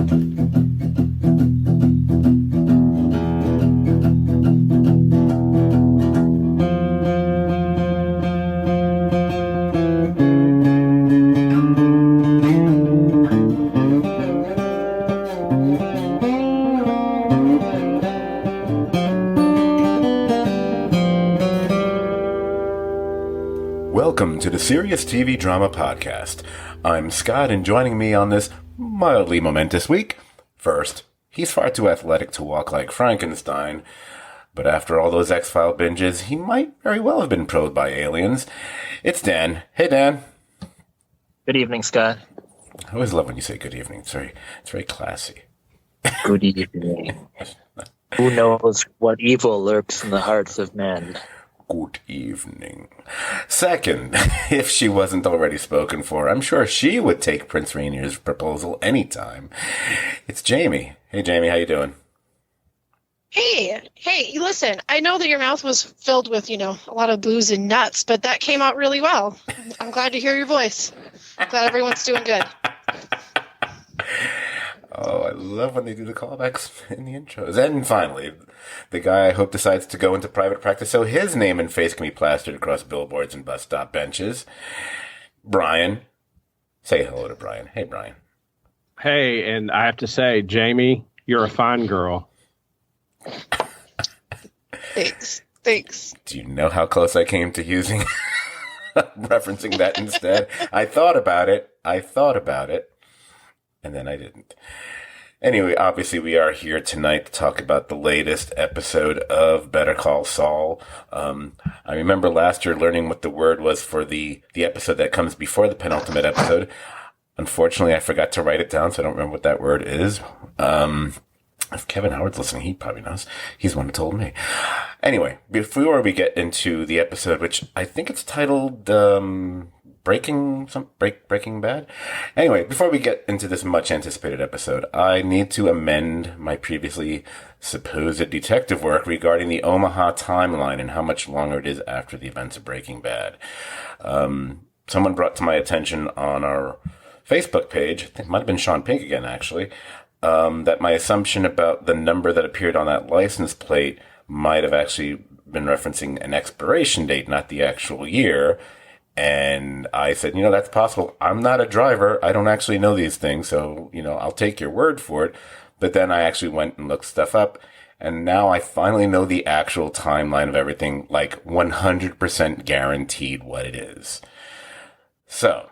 Welcome to the Serious TV Drama Podcast. I'm Scott, and joining me on this mildly momentous week, first, he's far too athletic to walk like Frankenstein, but after all those X-File binges, he might very well have been probed by aliens. It's Dan. Hey, Dan. Good evening, Scott. I always love when you say good evening. It's very classy. Good evening. Who knows what evil lurks in the hearts of men? Good evening. Second, if she wasn't already spoken for, I'm sure she would take Prince Rainier's proposal anytime. It's Jamie. Hey, Jamie, how you doing? Hey, listen, I know that your mouth was filled with, a lot of booze and nuts, but that came out really well. I'm glad to hear your voice. I'm glad everyone's doing good. Oh, I love when they do the callbacks in the intros. And finally, the guy I hope decides to go into private practice so his name and face can be plastered across billboards and bus stop benches. Brian. Say hello to Brian. Hey, Brian. Hey, and I have to say, Jamie, you're a fine girl. Thanks. Do you know how close I came to using, referencing that instead? I thought about it, and then I didn't. Anyway, obviously we are here tonight to talk about the latest episode of Better Call Saul. I remember last year learning what the word was for the episode that comes before the penultimate episode. Unfortunately, I forgot to write it down, so I don't remember what that word is. If Kevin Howard's listening, he probably knows. He's the one who told me. Anyway, before we get into the episode, which I think it's titled Breaking Bad. Anyway, before we get into this much anticipated episode, I need to amend my previously supposed detective work regarding the Omaha timeline and how much longer it is after the events of Breaking Bad. Someone brought to my attention on our Facebook page, I think it might have been Sean Pink again, actually, that my assumption about the number that appeared on that license plate might have actually been referencing an expiration date, not the actual year. And I said, that's possible. I'm not a driver. I don't actually know these things. So, I'll take your word for it. But then I actually went and looked stuff up. And now I finally know the actual timeline of everything, like 100% guaranteed what it is. So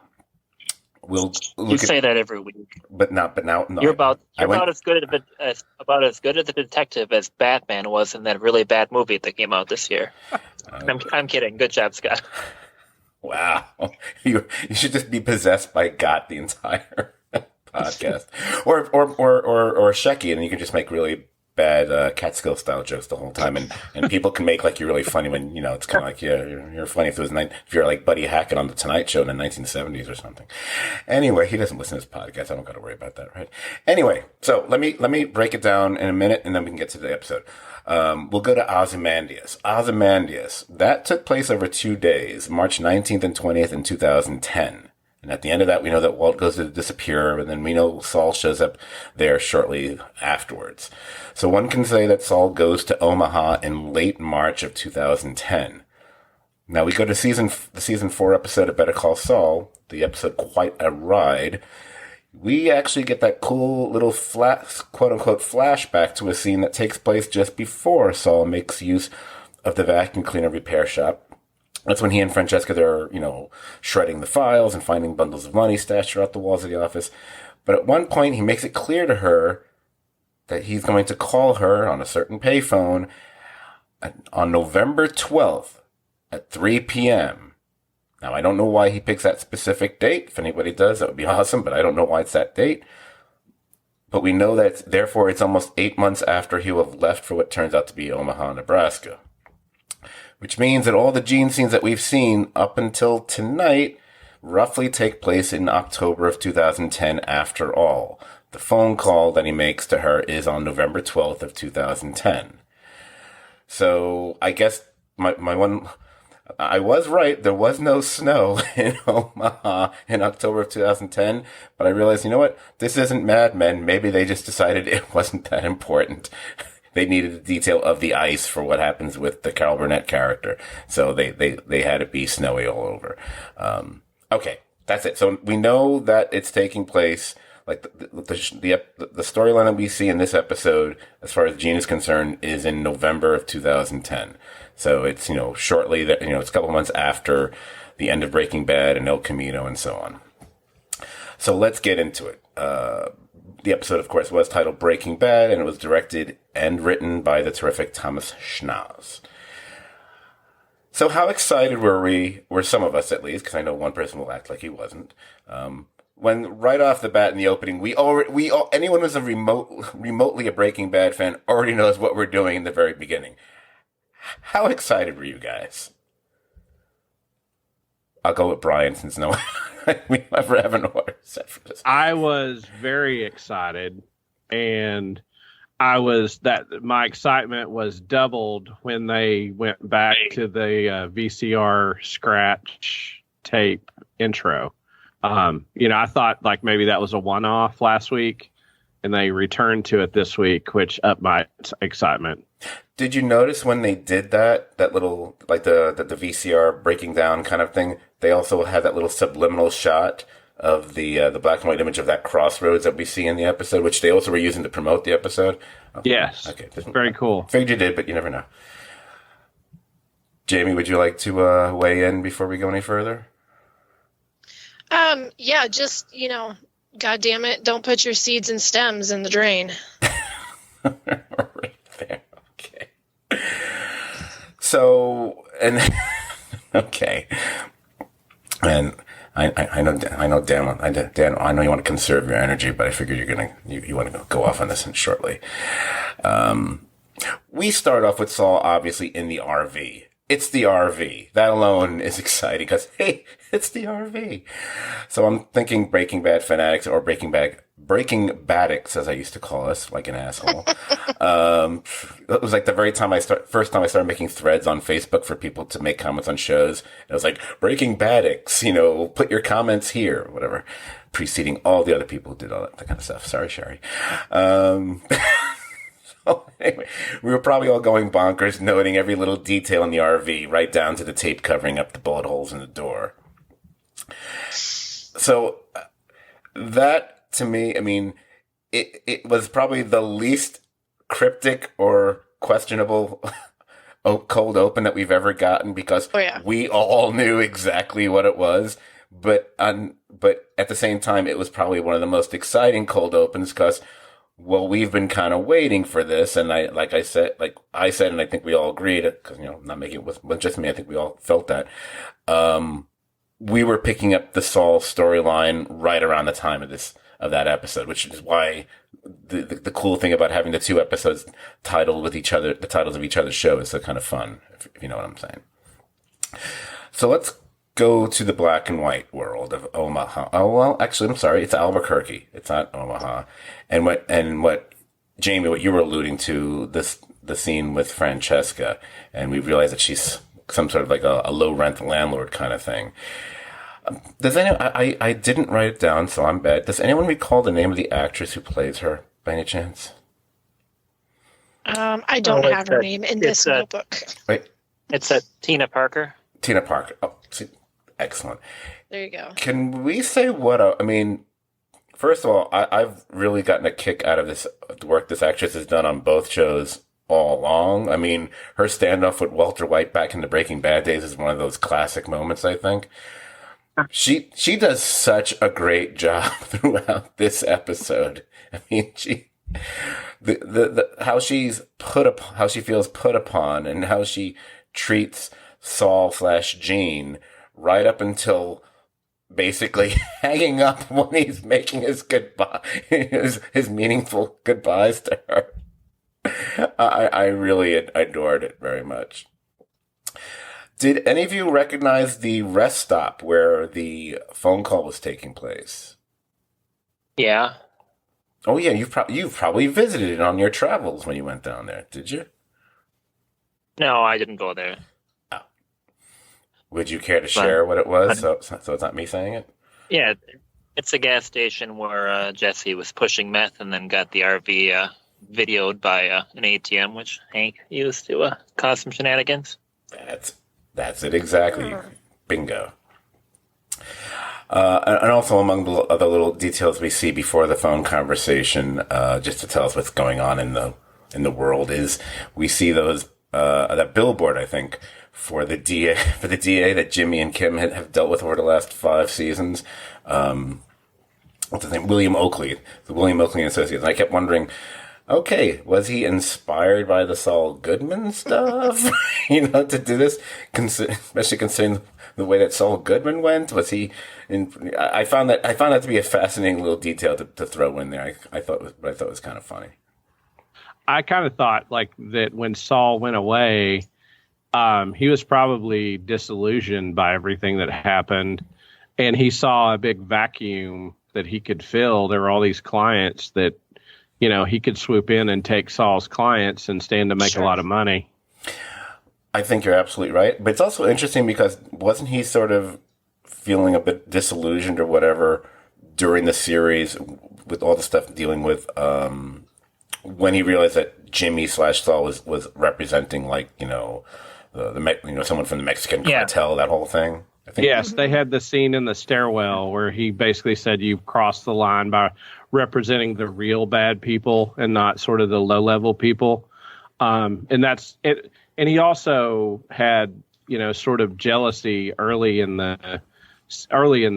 we'll look. You say that every week. But now, no. You're about as good at the detective as Batman was in that really bad movie that came out this year. I'm kidding. Good job, Scott. Wow. You should just be possessed by Got the entire podcast. Or Shecky, and you can just make really bad Catskill style jokes the whole time, and people can make like you're really funny when, it's kind of like, yeah, you're funny if you're like Buddy Hackett on the Tonight Show in the 1970s or something. Anyway, he doesn't listen to this podcast. I don't got to worry about that, right? Anyway, so let me break it down in a minute, and then we can get to the episode. We'll go to Ozymandias. Ozymandias, that took place over 2 days, March 19th and 20th in 2010. And at the end of that, we know that Walt goes to disappear, and then we know Saul shows up there shortly afterwards. So one can say that Saul goes to Omaha in late March of 2010. Now we go to the season 4 episode of Better Call Saul, the episode Quite a Ride. We actually get that cool little quote-unquote flashback to a scene that takes place just before Saul makes use of the vacuum cleaner repair shop. That's when he and Francesca, they're, shredding the files and finding bundles of money stashed throughout the walls of the office. But at one point, he makes it clear to her that he's going to call her on a certain payphone on November 12th at 3 p.m. Now, I don't know why he picks that specific date. If anybody does, that would be awesome, but I don't know why it's that date. But we know that, therefore, it's almost 8 months after he will have left for what turns out to be Omaha, Nebraska. Which means that all the Gene scenes that we've seen up until tonight roughly take place in October of 2010 after all. The phone call that he makes to her is on November 12th of 2010. So I guess my one I was right. There was no snow in Omaha in October of 2010, but I realized, you know what? This isn't Mad Men. Maybe they just decided it wasn't that important. They needed the detail of the ice for what happens with the Carol Burnett character. So they had it be snowy all over. Okay, that's it. So we know that it's taking place, like the storyline that we see in this episode, as far as Gene is concerned, is in November of 2010. So it's, shortly that, it's a couple months after the end of Breaking Bad and El Camino and so on. So let's get into it. The episode, of course, was titled Breaking Bad, and it was directed and written by the terrific Thomas Schnauz. So how excited were some of us at least, because I know one person will act like he wasn't, when right off the bat in the opening, anyone who's remotely a Breaking Bad fan already knows what we're doing in the very beginning. How excited were you guys? I'll go with Brian since we never have an order set for this. I was very excited, and my excitement was doubled when they went back to the VCR scratch tape intro. I thought like maybe that was a one-off last week, and they returned to it this week, which upped my excitement. Did you notice when they did that little, like the VCR breaking down kind of thing, they also had that little subliminal shot of the black and white image of that crossroads that we see in the episode, which they also were using to promote the episode? Okay. Yes. Okay. Very cool. Figured you did, but you never know. Jamie, would you like to weigh in before we go any further? Yeah, just, God damn it, don't put your seeds and stems in the drain. Right there. Okay. So, and okay, and I know Dan, I know you want to conserve your energy, but I figure you want to go off on this shortly. We start off with Saul obviously in the RV. It's the RV. That alone is exciting because, hey, it's the RV. So I'm thinking Breaking Bad fanatics, or Breaking Baddicts, as I used to call us, like an asshole. It was like the first time I started making threads on Facebook for people to make comments on shows. It was like, Breaking Baddicts, put your comments here, or whatever, preceding all the other people who did all that kind of stuff. Sorry, Sherry. Anyway, we were probably all going bonkers, noting every little detail in the RV, right down to the tape covering up the bullet holes in the door. So that, to me, I mean, it was probably the least cryptic or questionable cold open that we've ever gotten, because we all knew exactly what it was. But at the same time, it was probably one of the most exciting cold opens because, well, we've been kind of waiting for this, and I said, and I think we all agreed, because, not making it with just me, I think we all felt that, we were picking up the Saul storyline right around the time of that episode, which is why the cool thing about having the two episodes titled with each other, the titles of each other's show, is so kind of fun, if you know what I'm saying. So let's go to the black and white world of Omaha. Oh, well, actually, I'm sorry. It's Albuquerque. It's not Omaha. And what Jamie, what you were alluding to, the scene with Francesca, and we realized that she's some sort of like a low rent landlord kind of thing. Does anyone, I didn't write it down, so I'm bad. Does anyone recall the name of the actress who plays her by any chance? I don't have her name in this notebook. Wait. It's Tina Parker. Tina Parker. Oh, see, excellent. There you go. Can we say I mean, first of all, I've really gotten a kick out of the work this actress has done on both shows all along. I mean, her standoff with Walter White back in the Breaking Bad days is one of those classic moments, I think. She does such a great job throughout this episode. I mean, how she feels put upon, and how she treats Saul/Gene right up until basically hanging up when he's making his goodbye, his meaningful goodbyes to her. I really adored it very much. Did any of you recognize the rest stop where the phone call was taking place? Yeah. Oh yeah, you've probably visited it on your travels when you went down there, did you? No, I didn't go there. Oh. Would you care to share what it was? So it's not me saying it? Yeah, it's a gas station where Jesse was pushing meth and then got the RV videoed by an ATM, which Hank used to cause some shenanigans. That's it exactly. Bingo. And also among the other little details we see before the phone conversation, just to tell us what's going on in the world, is we see that billboard, I think, for the DA that Jimmy and Kim have dealt with over the last 5 seasons. What's his name? William Oakley, the William Oakley and Associates. And I kept wondering, okay, was he inspired by the Saul Goodman stuff? To do this, especially considering the way that Saul Goodman went? Was he? I found that to be a fascinating little detail to throw in there. I thought it was kind of funny. I kind of thought like that when Saul went away, he was probably disillusioned by everything that happened, and he saw a big vacuum that he could fill. There were all these clients that, he could swoop in and take Saul's clients and stand to make a lot of money. I think you're absolutely right. But it's also interesting because wasn't he sort of feeling a bit disillusioned or whatever during the series with all the stuff dealing with when he realized that Jimmy / Saul was representing someone from the Mexican cartel, that whole thing? I think. Yes, they had the scene in the stairwell where he basically said you've crossed the line by representing the real bad people and not sort of the low-level people. And that's it. And he also had, sort of jealousy early in the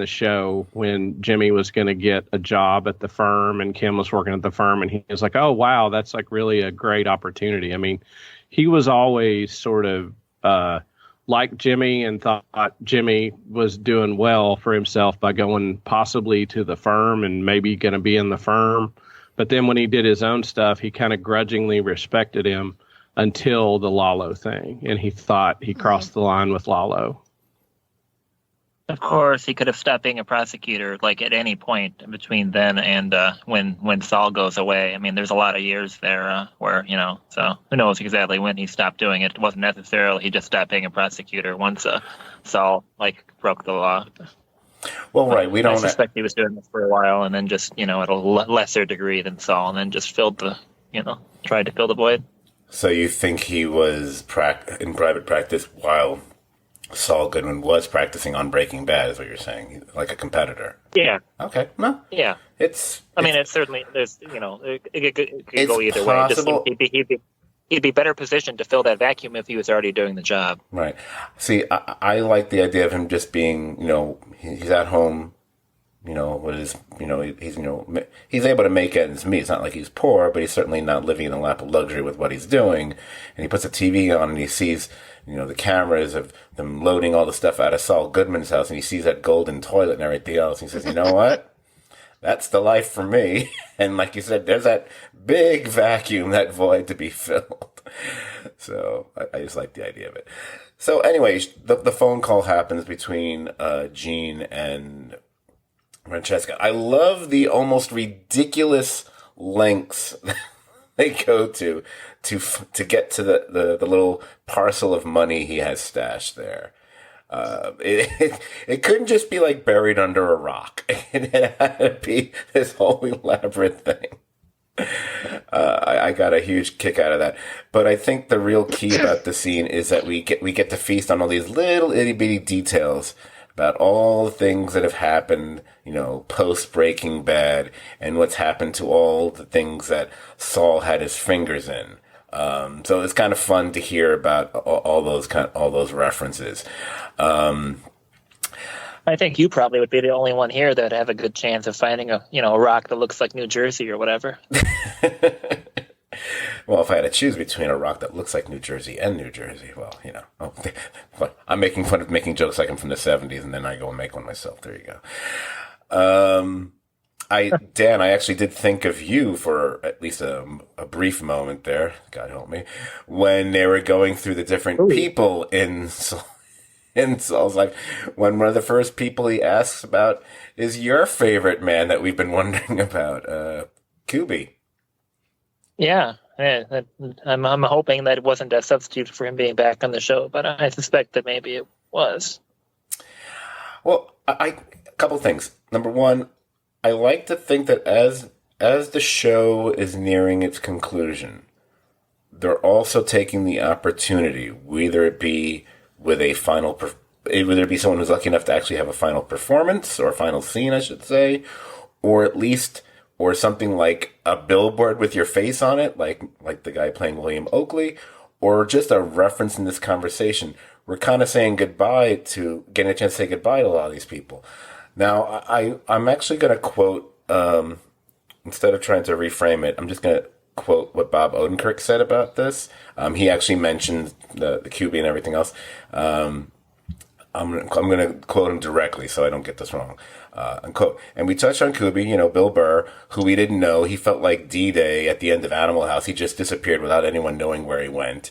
show when Jimmy was going to get a job at the firm and Kim was working at the firm, and he was like, "Oh wow, that's like really a great opportunity." I mean, he was always sort of like Jimmy and thought Jimmy was doing well for himself by going possibly to the firm and maybe going to be in the firm. But then when he did his own stuff, he kind of grudgingly respected him until the Lalo thing. And he thought he crossed the line with Lalo. Of course, he could have stopped being a prosecutor like at any point between then and when Saul goes away. I mean, there's a lot of years there where, so who knows exactly when he stopped doing it. It wasn't necessarily he just stopped being a prosecutor once Saul broke the law. Well, right. I suspect he was doing this for a while and then just, at a lesser degree than Saul, and then just tried to fill the void. So you think he was in private practice while Saul Goodman was practicing on Breaking Bad, is what you're saying, like a competitor? Yeah. Okay. No. Yeah. It's certainly there's it could go either possible. way. He'd be better positioned to fill that vacuum if he was already doing the job. Right. See, I like the idea of him just being, he's at home, he's able to make ends meet. It's not like he's poor, but he's certainly not living in a lap of luxury with what he's doing. And he puts a TV on and he sees, the cameras of them loading all the stuff out of Saul Goodman's house, and he sees that golden toilet and everything else. And he says, you know what? That's the life for me. And like you said, there's that big vacuum, that void to be filled. So I just like the idea of it. So anyways, the phone call happens between Gene and Francesca. I love the almost ridiculous lengths they go to get to the little parcel of money he has stashed there. It couldn't just be like buried under a rock. It had to be this whole elaborate thing. I got a huge kick out of that. But I think the real key about the scene is that we get to feast on all these little itty bitty details about all the things that have happened, post Breaking Bad, and what's happened to all the things that Saul had his fingers in. So it's kind of fun to hear about all those references. I think you probably would be the only one here that would have a good chance of finding a rock that looks like New Jersey or whatever. Well, if I had to choose between a rock that looks like New Jersey and New Jersey, well, I'm making fun of making jokes like I'm from the 70s, and then I go and make one myself. There you go. Dan, I actually did think of you for at least a brief moment there, God help me, when they were going through the different people in Saul's life. When one of the first people he asks about is your favorite man that we've been wondering about, Kubi. Yeah, I'm hoping that it wasn't a substitute for him being back on the show, but I suspect that maybe it was. Well, a couple things. Number one, I like to think that as the show is nearing its conclusion, they're also taking the opportunity, whether it be with a final, whether it be someone who's lucky enough to actually have a final performance or a final scene, I should say, or at least, or something like a billboard with your face on it, like the guy playing William Oakley, or just a reference in this conversation. We're kind of saying goodbye to, getting a chance to say goodbye to a lot of these people. Now, I'm actually going to quote, instead of trying to reframe it, I'm just going to quote what Bob Odenkirk said about this. He actually mentioned the QB and everything else. I'm going to quote him directly so I don't get this wrong. Unquote. And we touched on Kubi, Bill Burr, who we didn't know. He felt like D-Day at the end of Animal House. He just disappeared without anyone knowing where he went.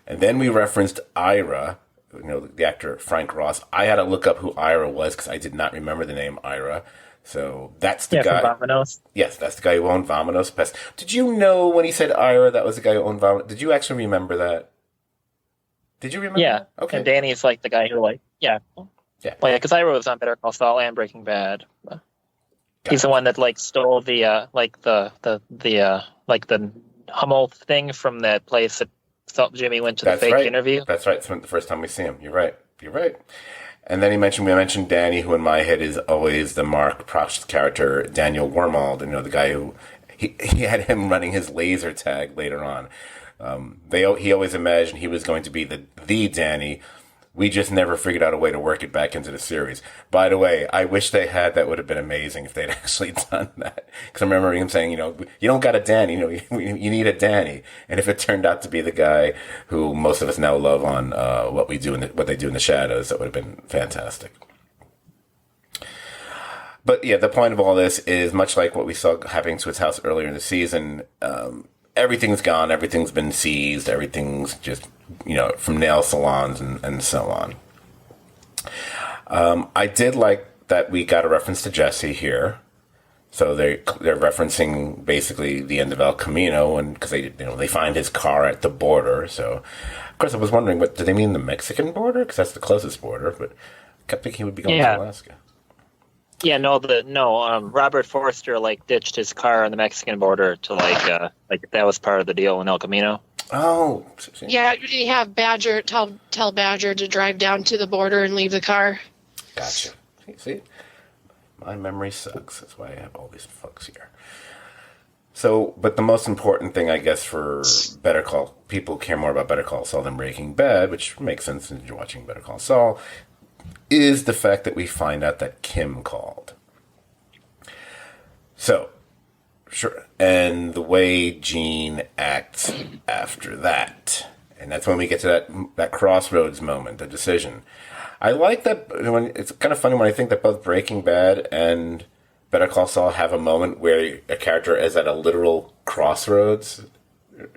And then we referenced Ira, the actor Frank Ross. I had to look up who Ira was because I did not remember the name Ira. So that's the guy. From Vamonos. Yes, that's the guy who owned Vamonos Pest. Did you know when he said Ira, that was the guy who owned Vamonos? Did you actually remember that? Did you remember? Yeah. That? Okay. And Danny's like the guy who yeah. Yeah. Well, yeah, because Ira was on Better Call Saul and Breaking Bad. He's the one that stole the the Hummel thing from that place that Jimmy went to the fake interview. That's right. It's the first time we see him. You're right. And then we mentioned Danny, who in my head is always the Mark Prost's character, Daniel Wormald, the guy who he had him running his laser tag later on. He always imagined he was going to be the Danny. We just never figured out a way to work it back into the series. By the way, I wish they had. That would have been amazing if they'd actually done that. Because I remember him saying, you don't got a Danny, you need a Danny. And if it turned out to be the guy who most of us now love on what they do in the shadows, that would have been fantastic. But yeah, the point of all this is much like what we saw happening to his house earlier in the season. Everything's gone. Everything's been seized. Everything's just, from nail salons and so on. I did like that we got a reference to Jesse here. So they're referencing basically the end of El Camino, and because they find his car at the border. So of course I was wondering, what do they mean, the Mexican border? Because that's the closest border. But I kept thinking he would be going to Alaska. Yeah, Robert Forster ditched his car on the Mexican border to that was part of the deal in El Camino. Oh, yeah, you have Badger tell Badger to drive down to the border and leave the car. Gotcha. See, my memory sucks. That's why I have all these fucks here. So, but the most important thing, I guess, for Better Call, people care more about Better Call Saul than Breaking Bad, which makes sense since you're watching Better Call Saul, is the fact that we find out that Kim called. So, sure. And the way Gene acts after that. And that's when we get to that crossroads moment, the decision. I like that. It's kind of funny when I think that both Breaking Bad and Better Call Saul have a moment where a character is at a literal crossroads,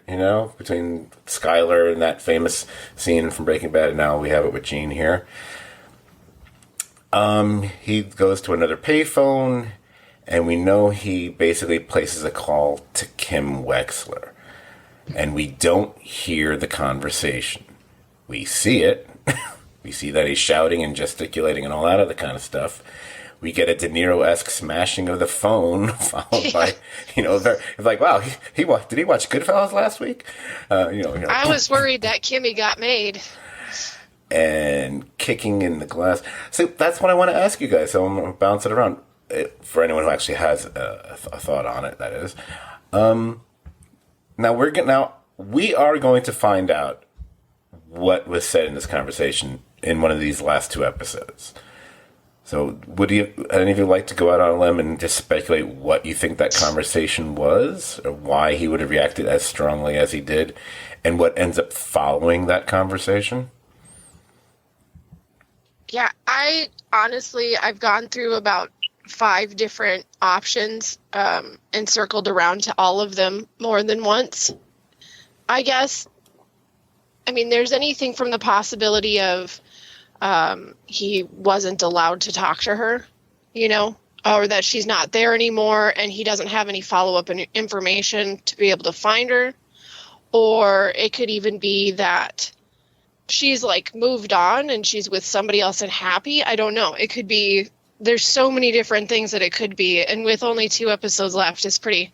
between Skyler and that famous scene from Breaking Bad, and now we have it with Gene here. He goes to another payphone, and we know he basically places a call to Kim Wexler. And we don't hear the conversation. We see it. We see that he's shouting and gesticulating and all that other kind of stuff. We get a De Niro-esque smashing of the phone, followed by, it's like, wow, did he watch Goodfellas last week? I was worried that Kimmy got made. And kicking in the glass. So that's what I want to ask you guys. So I'm going to bounce it around for anyone who actually has a thought on it. That is. Now we are going to find out what was said in this conversation in one of these last two episodes. So would any of you like to go out on a limb and just speculate what you think that conversation was, or why he would have reacted as strongly as he did, and what ends up following that conversation? Yeah, I've gone through about 5 different options and circled around to all of them more than once. I guess, there's anything from the possibility of he wasn't allowed to talk to her, or that she's not there anymore and he doesn't have any follow-up information to be able to find her. Or it could even be that she's like moved on and she's with somebody else and happy. I don't know. It could be, there's so many different things that it could be. And with only 2 episodes left is pretty,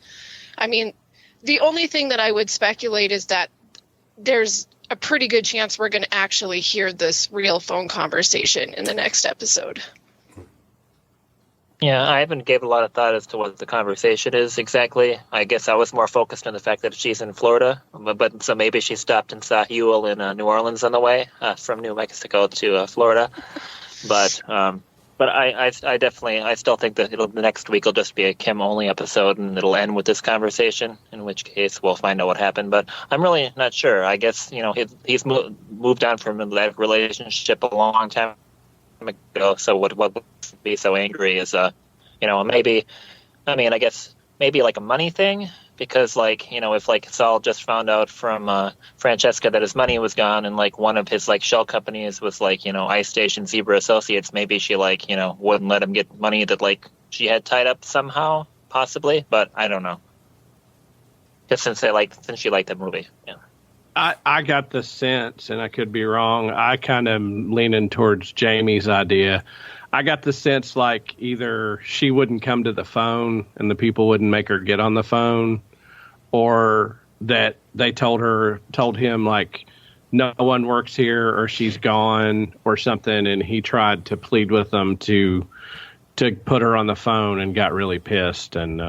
I mean, the only thing that I would speculate is that there's a pretty good chance we're going to actually hear this real phone conversation in the next episode. Yeah, I haven't gave a lot of thought as to what the conversation is exactly. I guess I was more focused on the fact that she's in Florida, but so maybe she stopped and saw Huel in New Orleans on the way from New Mexico to Florida. But I definitely, I still think that the next week will just be a Kim only episode, and it'll end with this conversation. In which case, we'll find out what happened. But I'm really not sure. I guess he's moved on from that relationship a long time ago. So what would be so angry is maybe, I mean, I guess maybe like a money thing, because if Saul just found out from Francesca that his money was gone, and one of his shell companies was Ice Station Zebra Associates, maybe she wouldn't let him get money that she had tied up somehow, possibly, but I don't know. Just since she liked the movie. Yeah. I got the sense, and I could be wrong, I kind of leaning towards Jamie's idea. I got the sense either she wouldn't come to the phone and the people wouldn't make her get on the phone, or that they told him no one works here, or she's gone or something, and he tried to plead with them to put her on the phone and got really pissed. And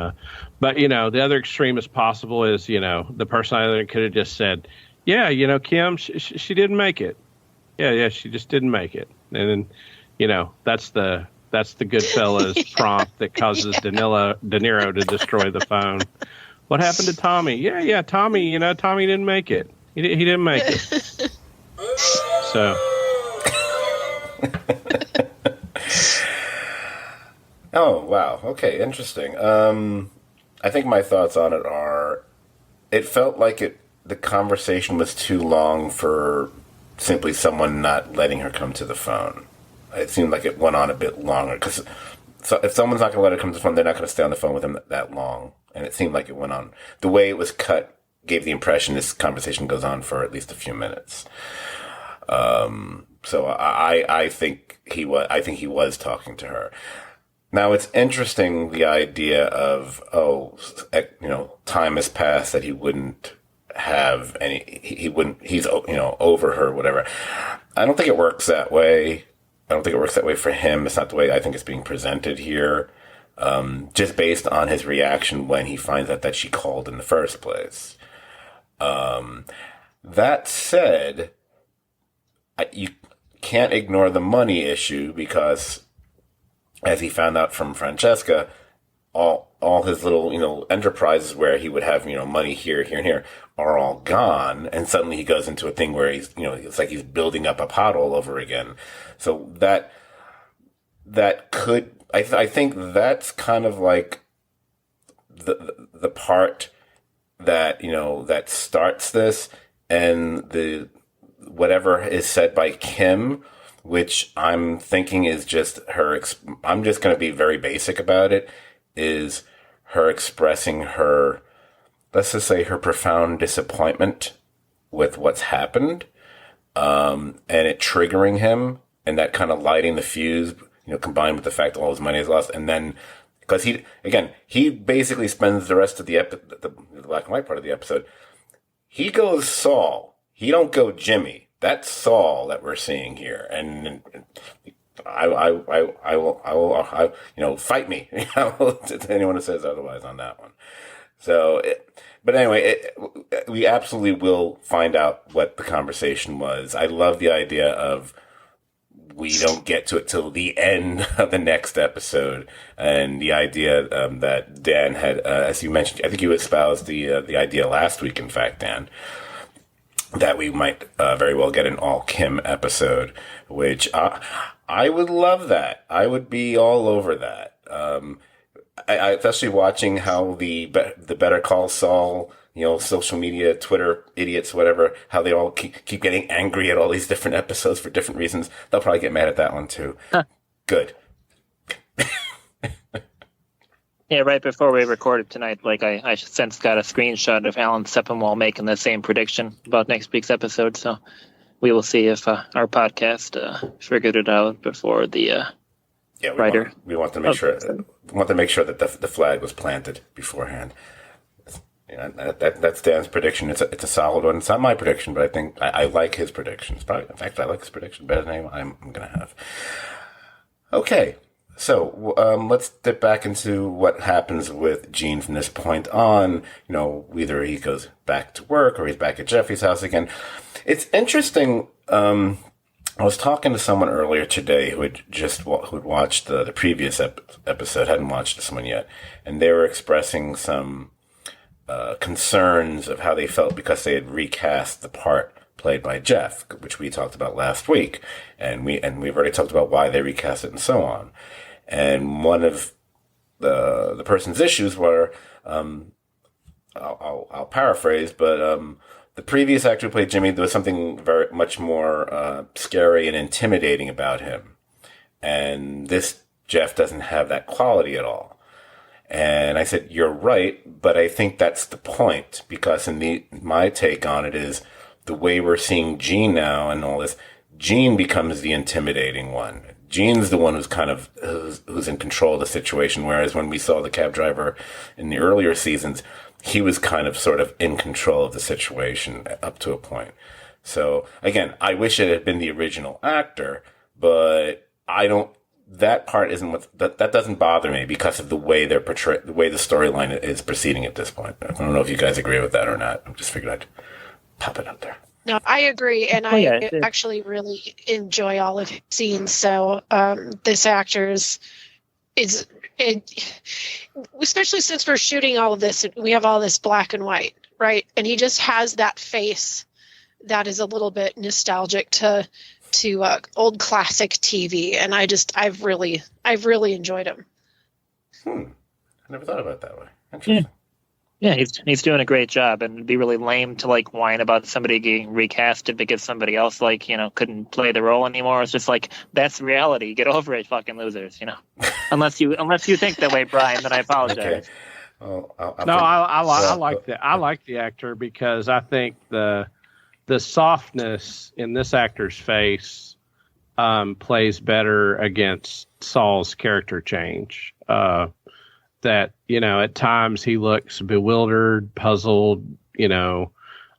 but the other extreme is possible is the person either could have just said, yeah, Kim, she didn't make it. Yeah, she just didn't make it. And then, that's the Goodfellas prompt that causes De Niro to destroy the phone. What happened to Tommy? Yeah, Tommy, Tommy didn't make it. He didn't make it. So. Oh, wow. Okay, interesting. I think my thoughts on it are, it felt like the conversation was too long for simply someone not letting her come to the phone. It seemed like it went on a bit longer, because if someone's not going to let her come to the phone, they're not going to stay on the phone with him that long. And it seemed like it went on. The way it was cut gave the impression this conversation goes on for at least a few minutes. So I think he was talking to her. Now, it's interesting, the idea of, time has passed that he wouldn't have any, he's over her, whatever. I don't think it works that way. I don't think it works that way for him. It's not the way I think it's being presented here. Just based on his reaction when he finds out that she called in the first place. That said, you can't ignore the money issue, because as he found out from Francesca, all his little, enterprises where he would have, money here, and here are all gone. And suddenly he goes into a thing where he's, it's like he's building up a pot all over again. So that could, I think that's kind of like the part that, that starts this, and whatever is said by Kim, which I'm thinking is just her, I'm just going to be very basic about it, is her expressing her, let's just say, her profound disappointment with what's happened, and it triggering him, and that kind of lighting the fuse, combined with the fact that all his money is lost. And then, because he basically spends the rest of the black and white part of the episode, he goes Saul. He don't go Jimmy. That's Saul that we're seeing here. And I will, fight me, to anyone who says otherwise on that one. So, but anyway, we absolutely will find out what the conversation was. I love the idea of, we don't get to it till the end of the next episode, and the idea that Dan had, as you mentioned, I think you espoused the idea last week. In fact, Dan, that we might very well get an all Kim episode, which I would love that. I would be all over that. I especially watching how the Better Call Saul, social media, Twitter idiots, whatever, how they all keep getting angry at all these different episodes for different reasons. They'll probably get mad at that one too. Good. Yeah, right before we recorded tonight, I since got a screenshot of Alan Sepinwall making the same prediction about next week's episode. So we will see if our podcast figured it out before the writer. We want to make sure. Want to make sure that the flag was planted beforehand. That's Dan's prediction. It's a solid one. It's not my prediction, but I think I like his predictions. Probably, in fact, I like his prediction better than I'm going to have. Okay, so let's dip back into what happens with Gene from this point on. Either he goes back to work or he's back at Jeffy's house again. It's interesting. I was talking to someone earlier today who had who'd watched the previous episode, hadn't watched this one yet, and they were expressing some concerns of how they felt because they had recast the part played by Jeff, which we talked about last week, and we've already talked about why they recast it and so on. And one of the person's issues were, I'll paraphrase, but the previous actor who played Jimmy, there was something very much more scary and intimidating about him, and this Jeff doesn't have that quality at all. And I said, you're right, but I think that's the point, because my take on it is the way we're seeing Gene now and all this, Gene becomes the intimidating one. Gene's the one who's in control of the situation, whereas when we saw the cab driver in the earlier seasons, he was kind of sort of in control of the situation up to a point. So again, I wish it had been the original actor, but that part isn't that doesn't bother me because of the way they're portrayed, the way the storyline is proceeding at this point. I don't know if you guys agree with that or not. I just figured I'd pop it out there. No, I agree, and I actually really enjoy all of his scenes. So this actor's especially since we're shooting all of this, we have all this black and white, right? And he just has that face that is a little bit nostalgic to old classic TV, and I've really enjoyed him. I never thought about it that way. Interesting. Yeah, he's doing a great job, and it'd be really lame to whine about somebody getting recasted because somebody else couldn't play the role anymore. It's just that's reality. Get over it, fucking losers. Unless you think that way, Brian, then I apologize. Okay. Well, I like the actor because I think the softness in this actor's face plays better against Saul's character change. That, at times he looks bewildered, puzzled,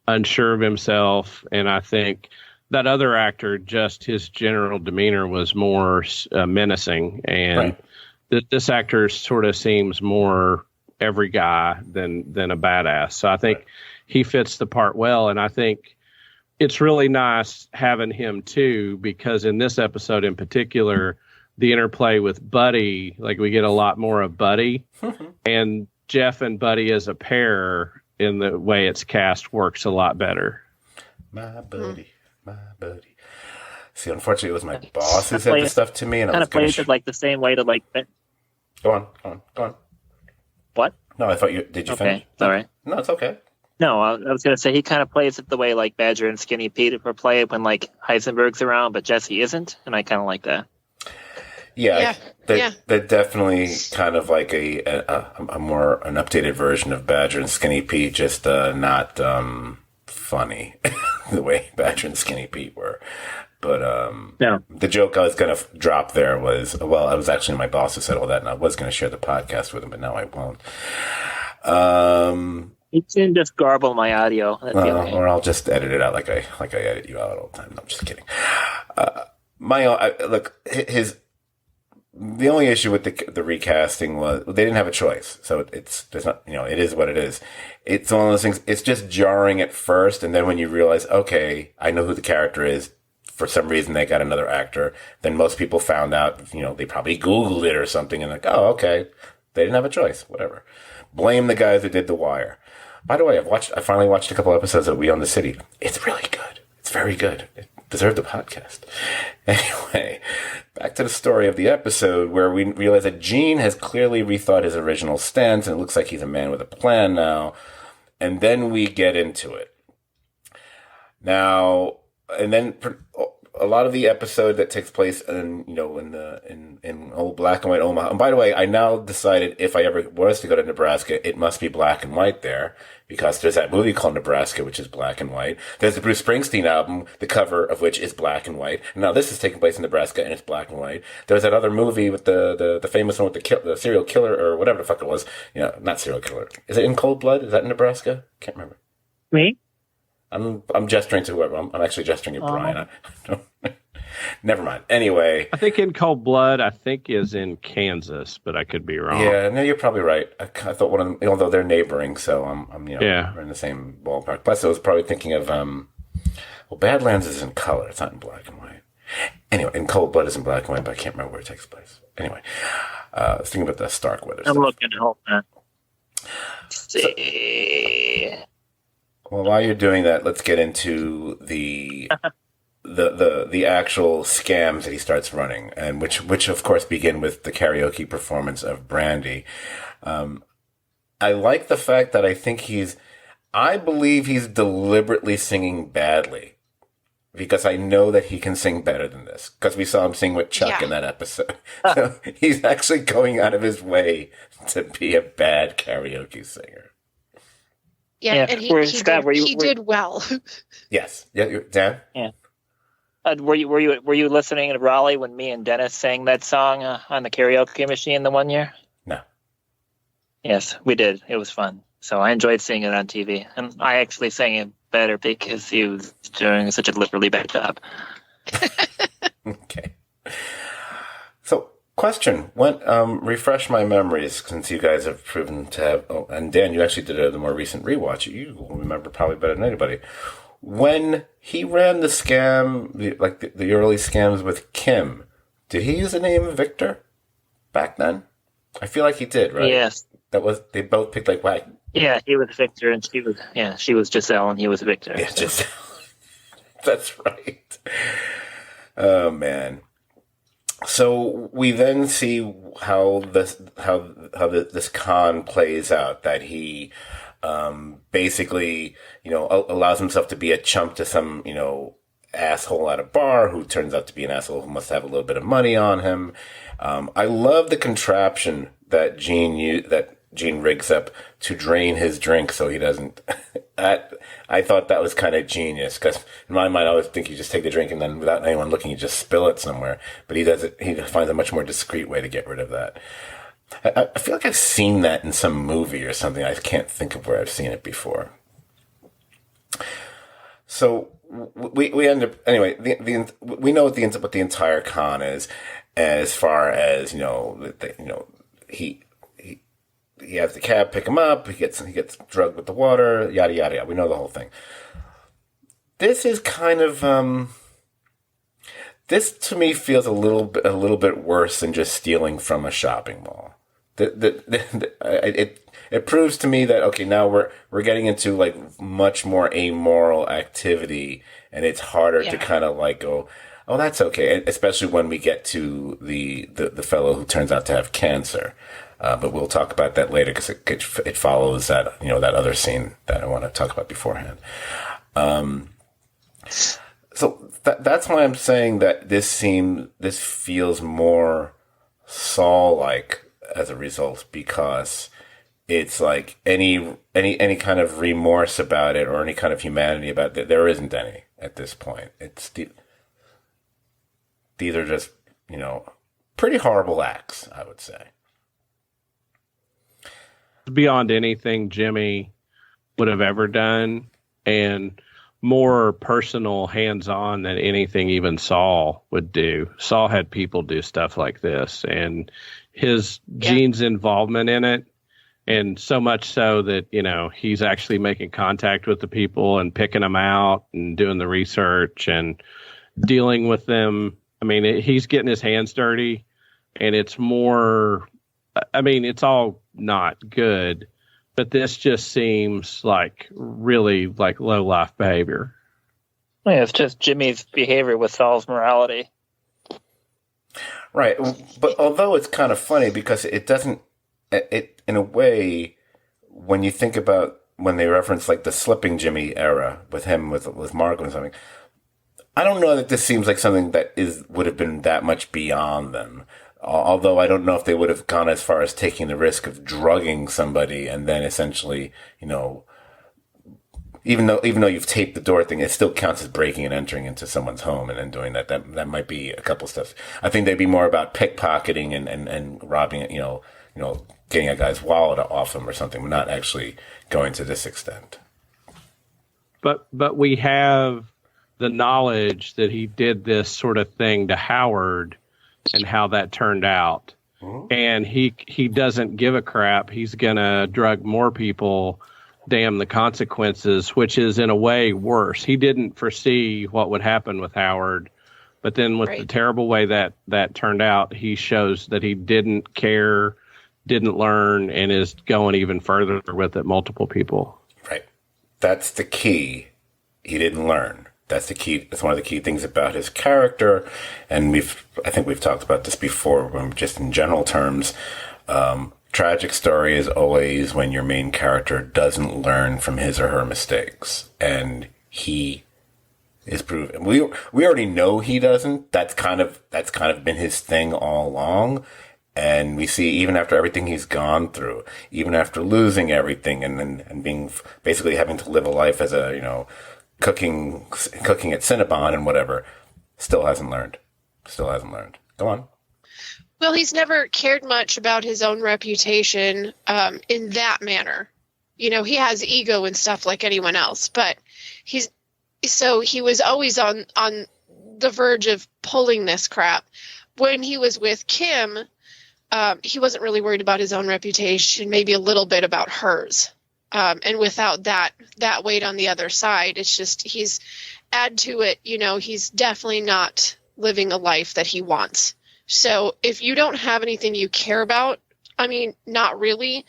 unsure of himself. And I think that other actor, just his general demeanor was more menacing. And this actor sort of seems more every guy than a badass. So I think he fits the part well. And I think it's really nice having him too, because in this episode in particular, the interplay with Buddy, we get a lot more of Buddy, and Jeff and Buddy as a pair in the way it's cast works a lot better. My buddy. See, unfortunately, it was my boss who said this stuff to me, and I was plays it the same way to Go on. What? No, I thought did you finish? Sorry. No, it's okay. No, I was going to say he kind of plays it the way Badger and Skinny Pete were played when Heisenberg's around, but Jesse isn't, and I kind of like that. Yeah. They're definitely kind of like a more an updated version of Badger and Skinny Pete, just not funny the way Badger and Skinny Pete were. But the joke I was going to drop there was, well, I was actually my boss who said all that, and I was going to share the podcast with him, but now I won't. You can just garble my audio. Okay. Or I'll just edit it out like I edit you out all the time. No, I'm just kidding. The only issue with the recasting was they didn't have a choice. So there's not, it is what it is. It's one of those things. It's just jarring at first, and then when you realize, okay, I know who the character is. For some reason, they got another actor. Then most people found out, they probably Googled it or something, and oh, okay, they didn't have a choice. Whatever. Blame the guys who did The Wire. By the way, I finally watched a couple episodes of We Own the City. It's really good. It's very good. It deserved a podcast. Anyway, back to the story of the episode where we realize that Gene has clearly rethought his original stance, and it looks like he's a man with a plan now. And then we get into it. Now, and then a lot of the episode that takes place in old black and white Omaha. And by the way, I now decided if I ever was to go to Nebraska, it must be black and white there, because there's that movie called Nebraska, which is black and white. There's the Bruce Springsteen album, the cover of which is black and white. And now this is taking place in Nebraska, and it's black and white. There's that other movie with the famous one with the serial killer, or whatever the fuck it was. Not serial killer. Is it In Cold Blood? Is that in Nebraska? Can't remember. Me? I'm gesturing to whoever. I'm actually gesturing at Brian. Never mind. Anyway, I think In Cold Blood, is in Kansas, but I could be wrong. Yeah, no, you're probably right. I thought one of them, although they're neighboring, so we're in the same ballpark. Plus, I was probably thinking of Badlands is in color. It's not in black and white. Anyway, In Cold Blood is in black and white, but I can't remember where it takes place. Anyway, I was thinking about the Starkweather stuff. I'm looking at hold on. Let's see. Well, while you're doing that, let's get into the actual scams that he starts running, and which of course begin with the karaoke performance of Brandy. I like the fact that I believe he's deliberately singing badly, because I know that he can sing better than this, because we saw him sing with Chuck in that episode. So he's actually going out of his way to be a bad karaoke singer. Yeah, and he did well. Yes. Yeah, Dan? Yeah. Were you listening to Raleigh when me and Dennis sang that song on the karaoke machine the one year? No. Yes, we did. It was fun. So I enjoyed seeing it on TV, and I actually sang it better because he was doing such a literally bad job. Okay. So, question: refresh my memories, since you guys have proven to have. Oh, and Dan, you actually did the more recent rewatch. You will remember probably better than anybody. When he ran the scam, the early scams with Kim, did he use the name Victor back then? I feel like he did, right? Yes. They both picked whack. Yeah, he was Victor, and she was Giselle, and he was Victor. Yeah, Giselle. That's right. Oh man. So we then see how this con plays out, that he basically, allows himself to be a chump to some, asshole at a bar who turns out to be an asshole who must have a little bit of money on him. I love the contraption that Gene rigs up to drain his drink so he doesn't. I thought that was kind of genius, because in my mind I always think you just take the drink and then without anyone looking you just spill it somewhere. But he does it. He finds a much more discreet way to get rid of that. I feel like I've seen that in some movie or something. I can't think of where I've seen it before. So we end up anyway. We know what the entire con is, as far as he has the cab pick him up. He gets drugged with the water. Yada yada yada. We know the whole thing. This is kind of this to me feels a little bit worse than just stealing from a shopping mall. It proves to me that okay, now we're getting into much more amoral activity, and it's harder to kind of go, oh, that's okay, especially when we get to the fellow who turns out to have cancer. But we'll talk about that later, because it follows that that other scene that I want to talk about beforehand. So that's why I'm saying that this feels more Saul-like as a result, because it's any kind of remorse about it or any kind of humanity about it. There isn't any at this point. These are just pretty horrible acts, I would say. Beyond anything Jimmy would have ever done, and more personal, hands-on than anything even Saul would do. Saul had people do stuff like this, and Gene's involvement in it, and so much so that he's actually making contact with the people and picking them out and doing the research and dealing with them. I mean, he's getting his hands dirty, and it's more. I mean, it's all not good, but this just seems really low life behavior. Yeah, it's just Jimmy's behavior with Saul's morality. Right, but although it's kind of funny because it doesn't, in a way, when you think about when they reference the slipping Jimmy era with him with Margot and something, I don't know that this seems like something that would have been that much beyond them. Although I don't know if they would have gone as far as taking the risk of drugging somebody and then essentially, even though you've taped the door thing, it still counts as breaking and entering into someone's home and then doing that. That might be a couple steps. I think they'd be more about pickpocketing and robbing it, getting a guy's wallet off him or something, but not actually going to this extent. But we have the knowledge that he did this sort of thing to Howard and how that turned out. Mm-hmm. And he doesn't give a crap. He's going to drug more people. Damn the consequences, which is in a way worse. He didn't foresee what would happen with Howard. But then with the terrible way that turned out, he shows that he didn't care, didn't learn, and is going even further with it, multiple people. Right. That's the key. He didn't learn. That's the key. That's one of the key things about his character. And I think we've talked about this before, just in general terms. Tragic story is always when your main character doesn't learn from his or her mistakes. And he is proven. We already know he doesn't. That's kind of been his thing all along. And we see even after everything he's gone through, even after losing everything and being basically having to live a life as a, cooking at Cinnabon and whatever, still hasn't learned. Go on. Well, he's never cared much about his own reputation in that manner. He has ego and stuff like anyone else, but he was always on the verge of pulling this crap. When he was with Kim, he wasn't really worried about his own reputation, maybe a little bit about hers. And without that weight on the other side, it's just he's add to it, he's definitely not living a life that he wants. So if you don't have anything you care about, not really,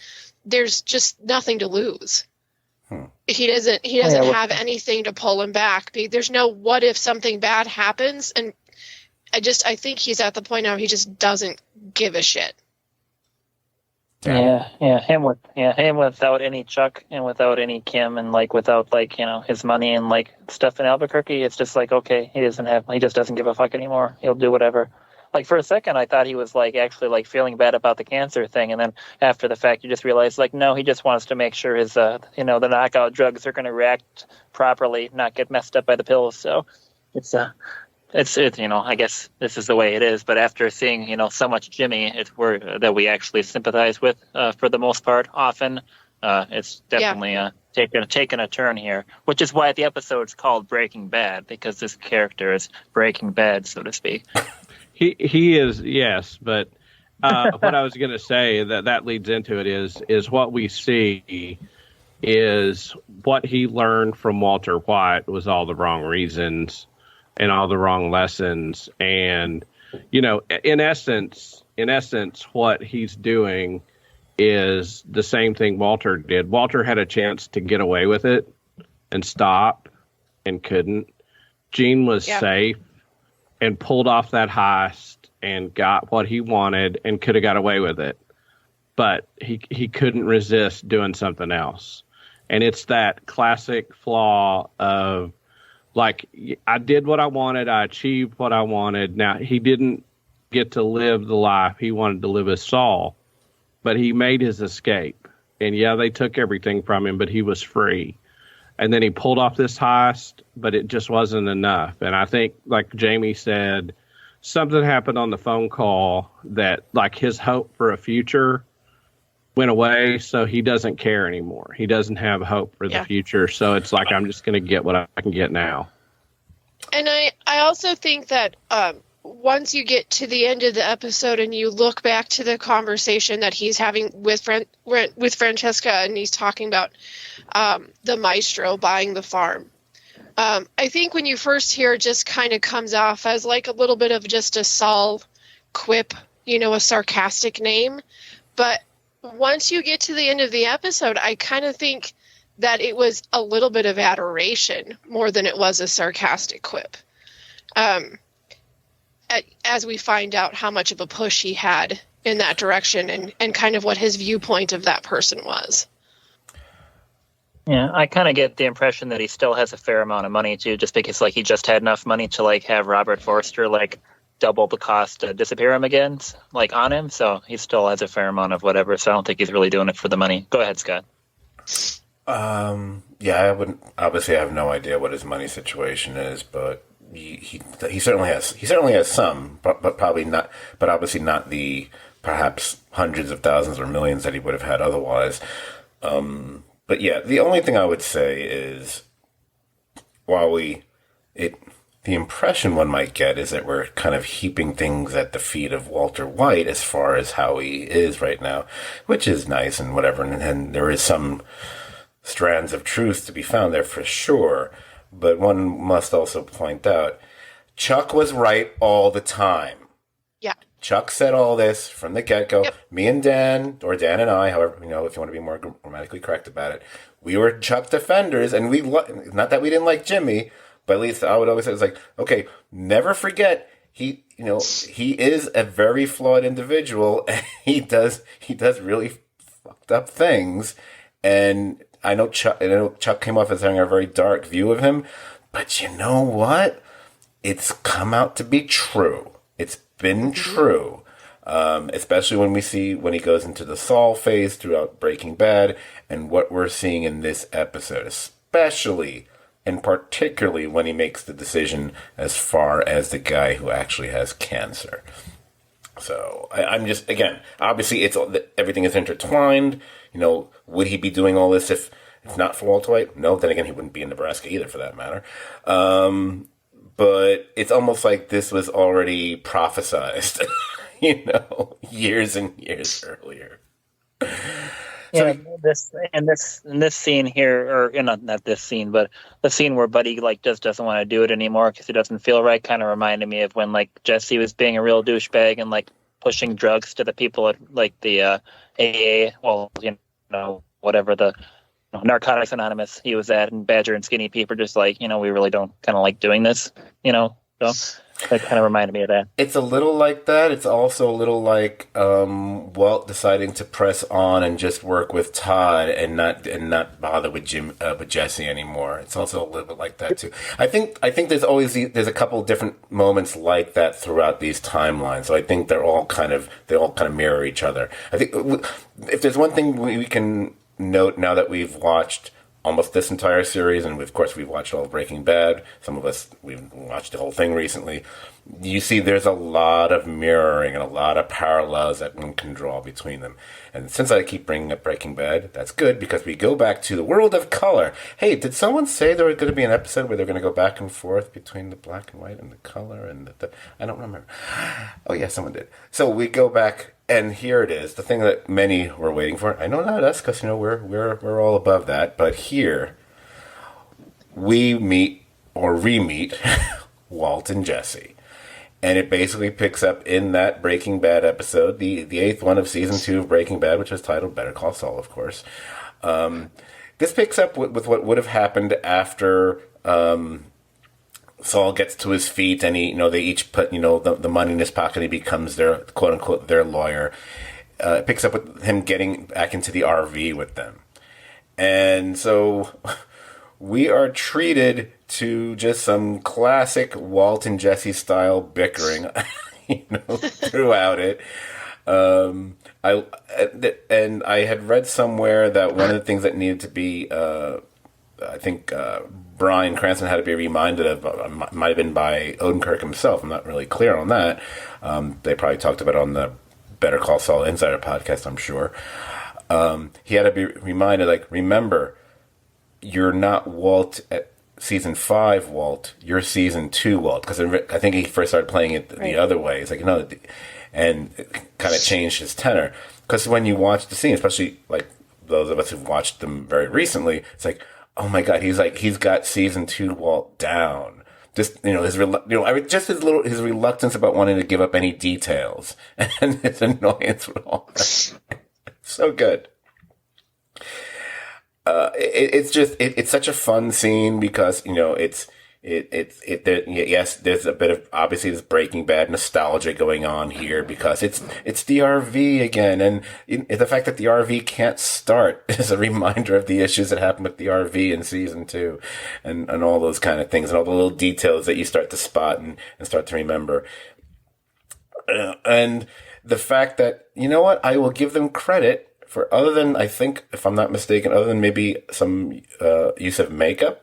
there's just nothing to lose. He doesn't have anything to pull him back. There's no what if something bad happens. And I think he's at the point now he just doesn't give a shit. Him without any Chuck and without any Kim and without his money and stuff in Albuquerque, it's just okay, he just doesn't give a fuck anymore. He'll do whatever. For a second, I thought he was actually feeling bad about the cancer thing, and then after the fact, you just realize no, he just wants to make sure his the knockout drugs are going to react properly, not get messed up by the pills. So it's I guess this is the way it is. But after seeing so much Jimmy, that we actually sympathize with for the most part, often it's definitely taken a turn here, which is why the episode's called Breaking Bad, because this character is Breaking Bad, so to speak. He is, yes, but what I was going to say that leads into it is what we see is what he learned from Walter White was all the wrong reasons and all the wrong lessons. And, in essence, what he's doing is the same thing Walter did. Walter had a chance to get away with it and stop and couldn't. Gene was safe and pulled off that heist and got what he wanted and could have got away with it. But he couldn't resist doing something else. And it's that classic flaw of, I did what I wanted, I achieved what I wanted. Now, he didn't get to live the life he wanted to live as Saul, but he made his escape. And they took everything from him, but he was free. And then he pulled off this heist, but it just wasn't enough. And I think, like Jamie said, something happened on the phone call that, his hope for a future went away, so he doesn't care anymore. He doesn't have hope for the future. So it's I'm just going to get what I can get now. And I also think that once you get to the end of the episode and you look back to the conversation that he's having with Francesca, and he's talking about the maestro buying the farm. I think when you first hear it, just kind of comes off as a little bit of just a Saul quip, a sarcastic name. But once you get to the end of the episode, I kind of think that it was a little bit of adoration more than it was a sarcastic quip. As we find out how much of a push he had in that direction and kind of what his viewpoint of that person was. Yeah, I kind of get the impression that he still has a fair amount of money too, just because like he just had enough money to like have Robert Forster like double the cost to disappear him again, like on him. So he still has a fair amount of whatever. So I don't think he's really doing it for the money. Go ahead, Scott. Yeah, I wouldn't. Obviously, I have no idea what his money situation is, but he certainly has some, but probably not. But obviously not the perhaps hundreds of thousands or millions that he would have had otherwise. But yeah, the only thing I would say is, while the impression one might get is that we're kind of heaping things at the feet of Walter White as far as how he is right now, which is nice and whatever, and there is some strands of truth to be found there for sure. But one must also point out, Chuck was right all the time. Yeah. Chuck said all this from the get-go. Yep. Me and Dan, or Dan and I, however, if you want to be more grammatically correct about it, we were Chuck defenders, and not that we didn't like Jimmy, but at least I would always say, it's like, okay, never forget, he is a very flawed individual, and he does really fucked up things, and I know Chuck came off as having a very dark view of him, but you know what? It's come out to be true. It's been true, especially when he goes into the Saul phase throughout Breaking Bad, and what we're seeing in this episode, especially and particularly when he makes the decision as far as the guy who actually has cancer. So I'm just, again, obviously everything is intertwined. Would he be doing all this if not for Walter White? No, then again, he wouldn't be in Nebraska either, for that matter. But it's almost like this was already prophesized, years and years earlier. Yeah, this scene here, or not this scene, but the scene where Buddy like just doesn't want to do it anymore because it doesn't feel right, kind of reminded me of when like Jesse was being a real douchebag and like pushing drugs to the people at like the AA, well, whatever the Narcotics Anonymous he was at, and Badger and Skinny Pete were just like, we really don't kind of like doing this, so that kind of reminded me of that. It's a little like that. It's also a little like Walt deciding to press on and just work with Todd and not bother with Jesse anymore. It's also a little bit like that too. I think there's a couple of different moments like that throughout these timelines. So I think they all kind of mirror each other. I think if there's one thing we can note now that we've watched almost this entire series, and of course we've watched all of Breaking Bad. Some of us, we've watched the whole thing recently. You see there's a lot of mirroring and a lot of parallels that one can draw between them. And since I keep bringing up Breaking Bad, that's good, because we go back to the world of color. Hey, did someone say there was going to be an episode where they're going to go back and forth between the black and white and the color and the I don't remember. Oh yeah, someone did. So we go back, and here it is, the thing that many were waiting for. I know not us, because we're all above that, but here we meet or re-meet Walt and Jesse. And it basically picks up in that Breaking Bad episode, the 8th one of season 2 of Breaking Bad, which was titled Better Call Saul, of course. This picks up with what would have happened after Saul gets to his feet, and they each put the money in his pocket. He becomes their quote unquote their lawyer. It picks up with him getting back into the RV with them, and so we are treated to just some classic Walt and Jesse style bickering, throughout it. I had read somewhere that one of the things that needed to be, I think Bryan Cranston had to be reminded of, might have been by Odenkirk himself. I'm not really clear on that. They probably talked about it on the Better Call Saul Insider podcast, I'm sure. He had to be reminded, like, remember, you're not Walt at season 5 Walt, you're season 2 Walt. Because I think he first started playing it the other way. It's like, and it kind of changed his tenor. Because when you watch the scene, especially like those of us who've watched them very recently, it's like, oh my God, he's got season 2 Walt down. Just his reluctance about wanting to give up any details and his annoyance with all that. So good. It's such a fun scene because it's Yes, there's a bit of obviously this Breaking Bad nostalgia going on here because it's the RV again, and the fact that the RV can't start is a reminder of the issues that happened with the RV in season 2, and all those kind of things, and all the little details that you start to spot and start to remember, and the fact that, you know what, I will give them credit for, other than, I think, if I'm not mistaken, other than maybe some use of makeup.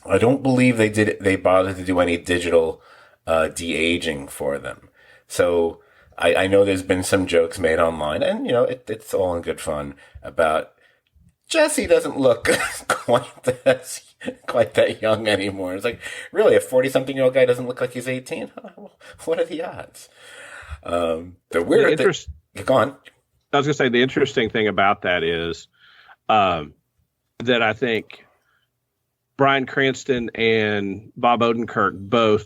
I don't believe they bothered to do any digital de-aging for them. So I know there's been some jokes made online, and, you know, it's all in good fun about Jesse doesn't look quite that young anymore. It's like, really, a 40-something-year-old guy doesn't look like he's 18? What are the odds? The weird thing... Go on. I was going to say, the interesting thing about that is that I think Bryan Cranston and Bob Odenkirk both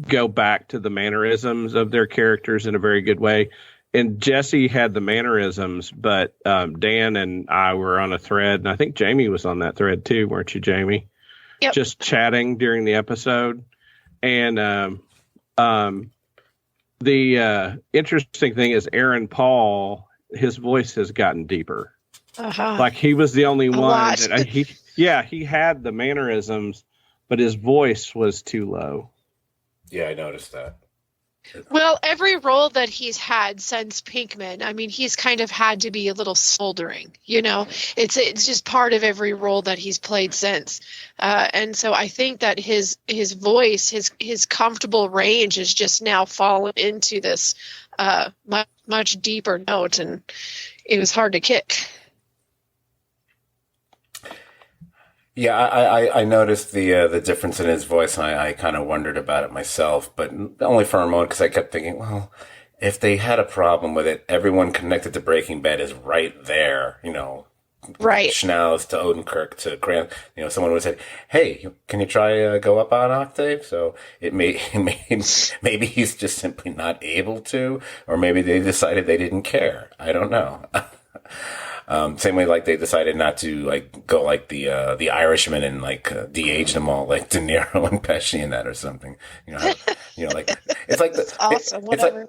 go back to the mannerisms of their characters in a very good way. And Jesse had the mannerisms, but Dan and I were on a thread, and I think Jamie was on that thread too, weren't you, Jamie? Yep. Just chatting during the episode. And the interesting thing is Aaron Paul, his voice has gotten deeper. Uh-huh. Like, he was the only one lot. that he had the mannerisms, but his voice was too low. Yeah, I noticed that. Well, every role that he's had since Pinkman, I mean, he's kind of had to be a little smoldering, you know. It's just part of every role that he's played since, and so I think that his voice, his comfortable range, is just now fallen into this much deeper note, and it was hard to kick. Yeah, I noticed the difference in his voice, and I kind of wondered about it myself, but only for a moment, because I kept thinking, well, if they had a problem with it, everyone connected to Breaking Bad is right there, you know. Right. Schnauz to Odenkirk to Grant, you know, someone would have said, hey, can you try go up on octave? So maybe he's just simply not able to, or maybe they decided they didn't care. I don't know. Same way, like, they decided not to, like, go like the Irishman and, like, de-age them all, like De Niro and Pesci and that or something. You know, like, it's like awesome,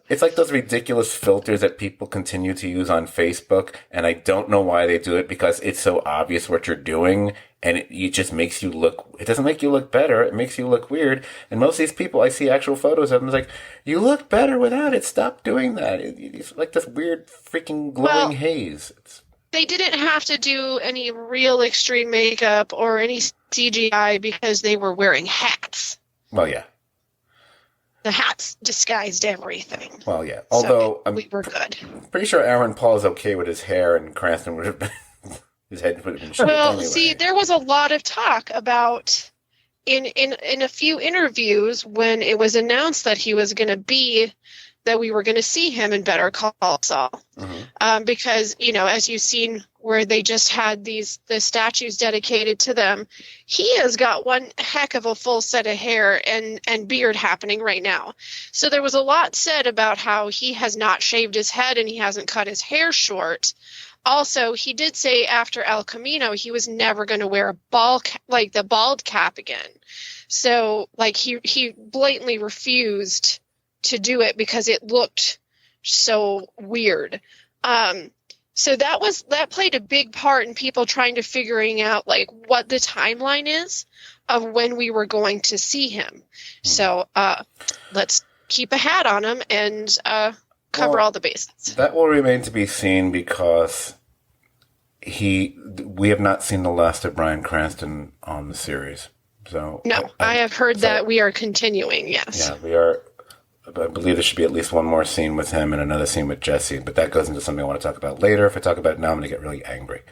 it's like those ridiculous filters that people continue to use on Facebook, and I don't know why they do it, because it's so obvious what you're doing, and it just makes you look, it doesn't make you look better, it makes you look weird. And most of these people, I see actual photos of them, it's like, you look better without it, stop doing that. It's like this weird freaking glowing haze. They didn't have to do any real extreme makeup or any CGI because they were wearing hats. Well, yeah. The hats disguised everything. Well, yeah. Although, we were good. I'm pretty sure Aaron Paul is okay with his hair, and Cranston would have been, his head would have been shaved Well, anyway. see, there was a lot of talk about, in a few interviews, when it was announced that that we were going to see him in Better Call Saul. Mm-hmm. Because, you know, as you've seen where they just had the statues dedicated to them, he has got one heck of a full set of hair and beard happening right now. So there was a lot said about how he has not shaved his head and he hasn't cut his hair short. Also, he did say after El Camino he was never going to wear a the bald cap again. So, like, he blatantly refused to do it because it looked so weird. So that played a big part in people trying to figuring out, like, what the timeline is of when we were going to see him. So let's keep a hat on him and cover all the bases. That will remain to be seen, because we have not seen the last of Bryan Cranston on the series. So no, I have heard that we are continuing. Yes. Yeah, we are. I believe there should be at least one more scene with him and another scene with Jesse, but that goes into something I want to talk about later. If I talk about it now, I'm going to get really angry.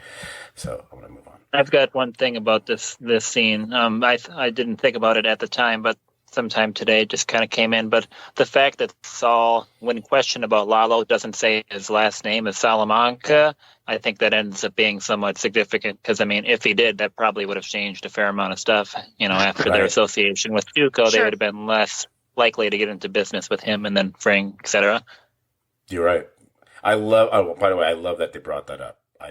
So I'm going to move on. I've got one thing about this scene. I didn't think about it at the time, but sometime today it just kind of came in. But the fact that Saul, when questioned about Lalo, doesn't say his last name is Salamanca, I think that ends up being somewhat significant, because, I mean, if he did, that probably would have changed a fair amount of stuff. You know, after their association with Tuco, they would have been less likely to get into business with him and then Fring, etc. You're right. By the way, I love that they brought that up. I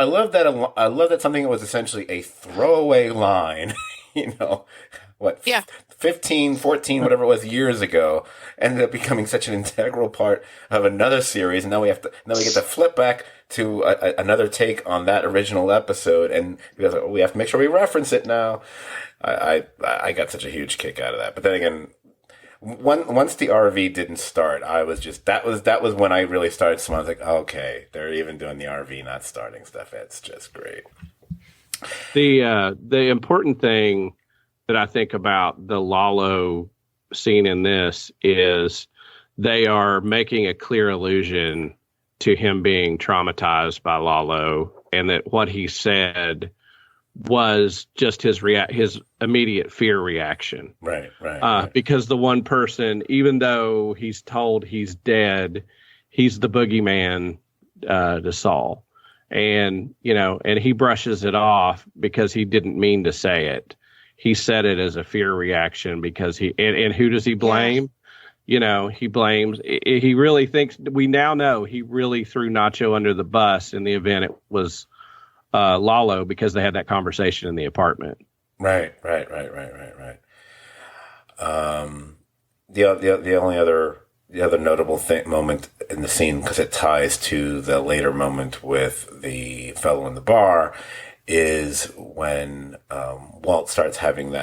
love that. I love that something that was essentially a throwaway line, you know, Yeah. 15, 14, whatever it was, years ago, ended up becoming such an integral part of another series, and now we get to flip back to another take on that original episode, and we have to make sure we reference it now. I got such a huge kick out of that. But then again, once the RV didn't start, I was just that was when I really started smiling. I was like, okay, they're even doing the RV not starting stuff. It's just great. The important thing that I think about the Lalo scene in this is they are making a clear allusion to him being traumatized by Lalo, and that what he said was just his immediate fear reaction. Right. Because the one person, even though he's told he's dead, he's the boogeyman to Saul. And, and he brushes it off because he didn't mean to say it. He said it as a fear reaction because and who does he blame? Yeah. He blames, he really thinks, we now know he really threw Nacho under the bus in the event it was Lalo because they had that conversation in the apartment. Right. The only other notable moment in the scene, because it ties to the later moment with the fellow in the bar, is when Walt starts having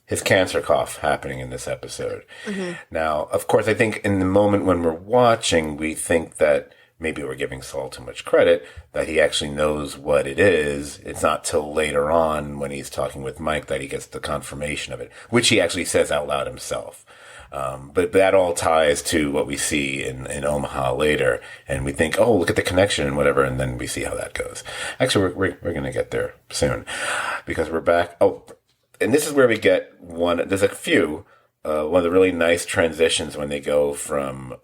his cancer cough happening in this episode. Mm-hmm. Now, of course, I think in the moment when we're watching, we think that maybe we're giving Saul too much credit, that he actually knows what it is. It's not till later on when he's talking with Mike that he gets the confirmation of it, which he actually says out loud himself. But that all ties to what we see in Omaha later, and we think, oh, look at the connection and whatever, and then we see how that goes. Actually, we're going to get there soon, because we're back. Oh, and this is where we get there's a few, one of the really nice transitions when they go from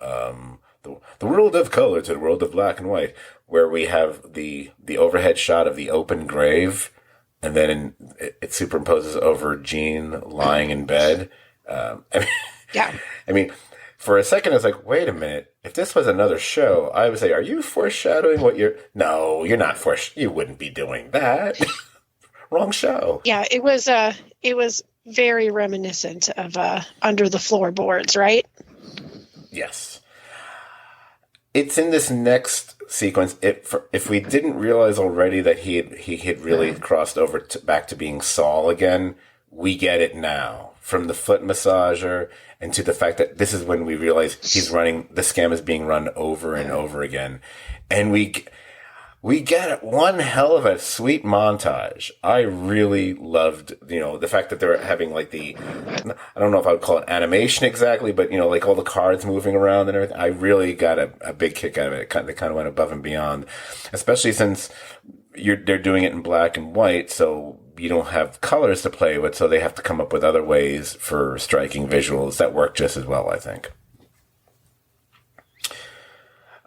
the world of color to the world of black and white, where we have the overhead shot of the open grave, and then it superimposes over Gene lying in bed. Yeah. I mean, for a second, I was like, wait a minute. If this was another show, I would say, are you foreshadowing what No, you're not you wouldn't be doing that. Wrong show. Yeah, it was very reminiscent of Under the Floorboards, right? Yes. It's in this next sequence. If we didn't realize already that he had really crossed over back to being Saul again, we get it now. From the foot massager and to the fact that this is when we realize the scam is being run over and over again. And we get one hell of a sweet montage. I really loved, the fact that they're having I don't know if I would call it animation exactly, but like all the cards moving around and everything. I really got a big kick out of it. They kind of went above and beyond, especially since they're doing it in black and white. So you don't have colors to play with, so they have to come up with other ways for striking visuals that work just as well, I think.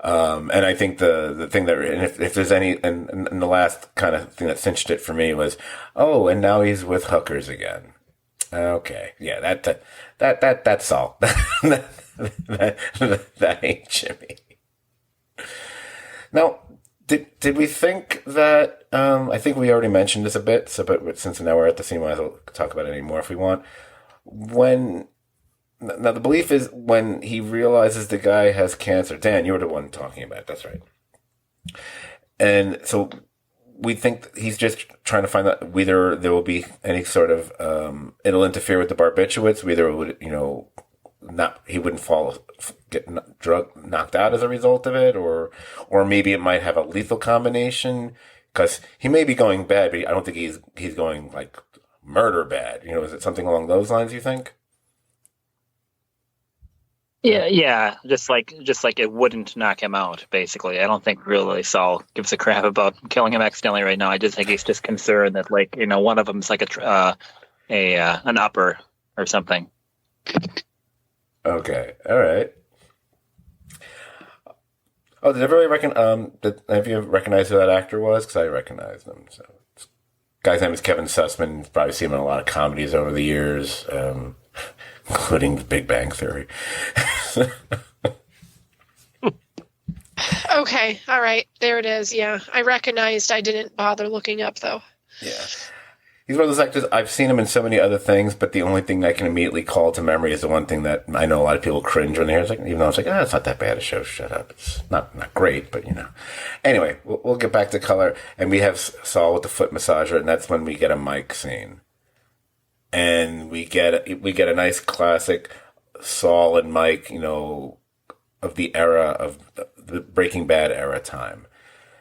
And I think the thing that, and if there's any, and the last kind of thing that cinched it for me was, oh, and now he's with hookers again. Okay. Yeah, that's all. that ain't Jimmy. Now, did we think that, I think we already mentioned this a bit, but since now we're at the scene, we might as well talk about it anymore if we want. Now the belief is when he realizes the guy has cancer. Dan, you were the one talking about it, that's right. And so we think he's just trying to find out whether there will be any sort of, it'll interfere with the barbiturates, whether it would, he wouldn't get knocked out as a result of it, or maybe it might have a lethal combination, because he may be going bad, but I don't think he's going like murder bad. Is it something along those lines, you think? Yeah, just like it wouldn't knock him out. Basically, I don't think really Saul gives a crap about killing him accidentally right now. I just think he's just concerned that one of them's like an upper or something. Okay, all right. Oh, did everybody have you recognized who that actor was? Because I recognized him. So, guy's name is Kevin Sussman. You've probably seen him in a lot of comedies over the years, including The Big Bang Theory. Okay, all right, there it is. Yeah, I recognized. I didn't bother looking up though. Yeah. He's one of those actors, I've seen him in so many other things, but the only thing I can immediately call to memory is the one thing that I know a lot of people cringe when they hear. It's like, even though it's like, it's not that bad a show, shut up. It's not great, but Anyway, we'll get back to color, and we have Saul with the foot massager, and that's when we get a Mike scene. And we get a nice classic Saul and Mike, of the era of the Breaking Bad era time.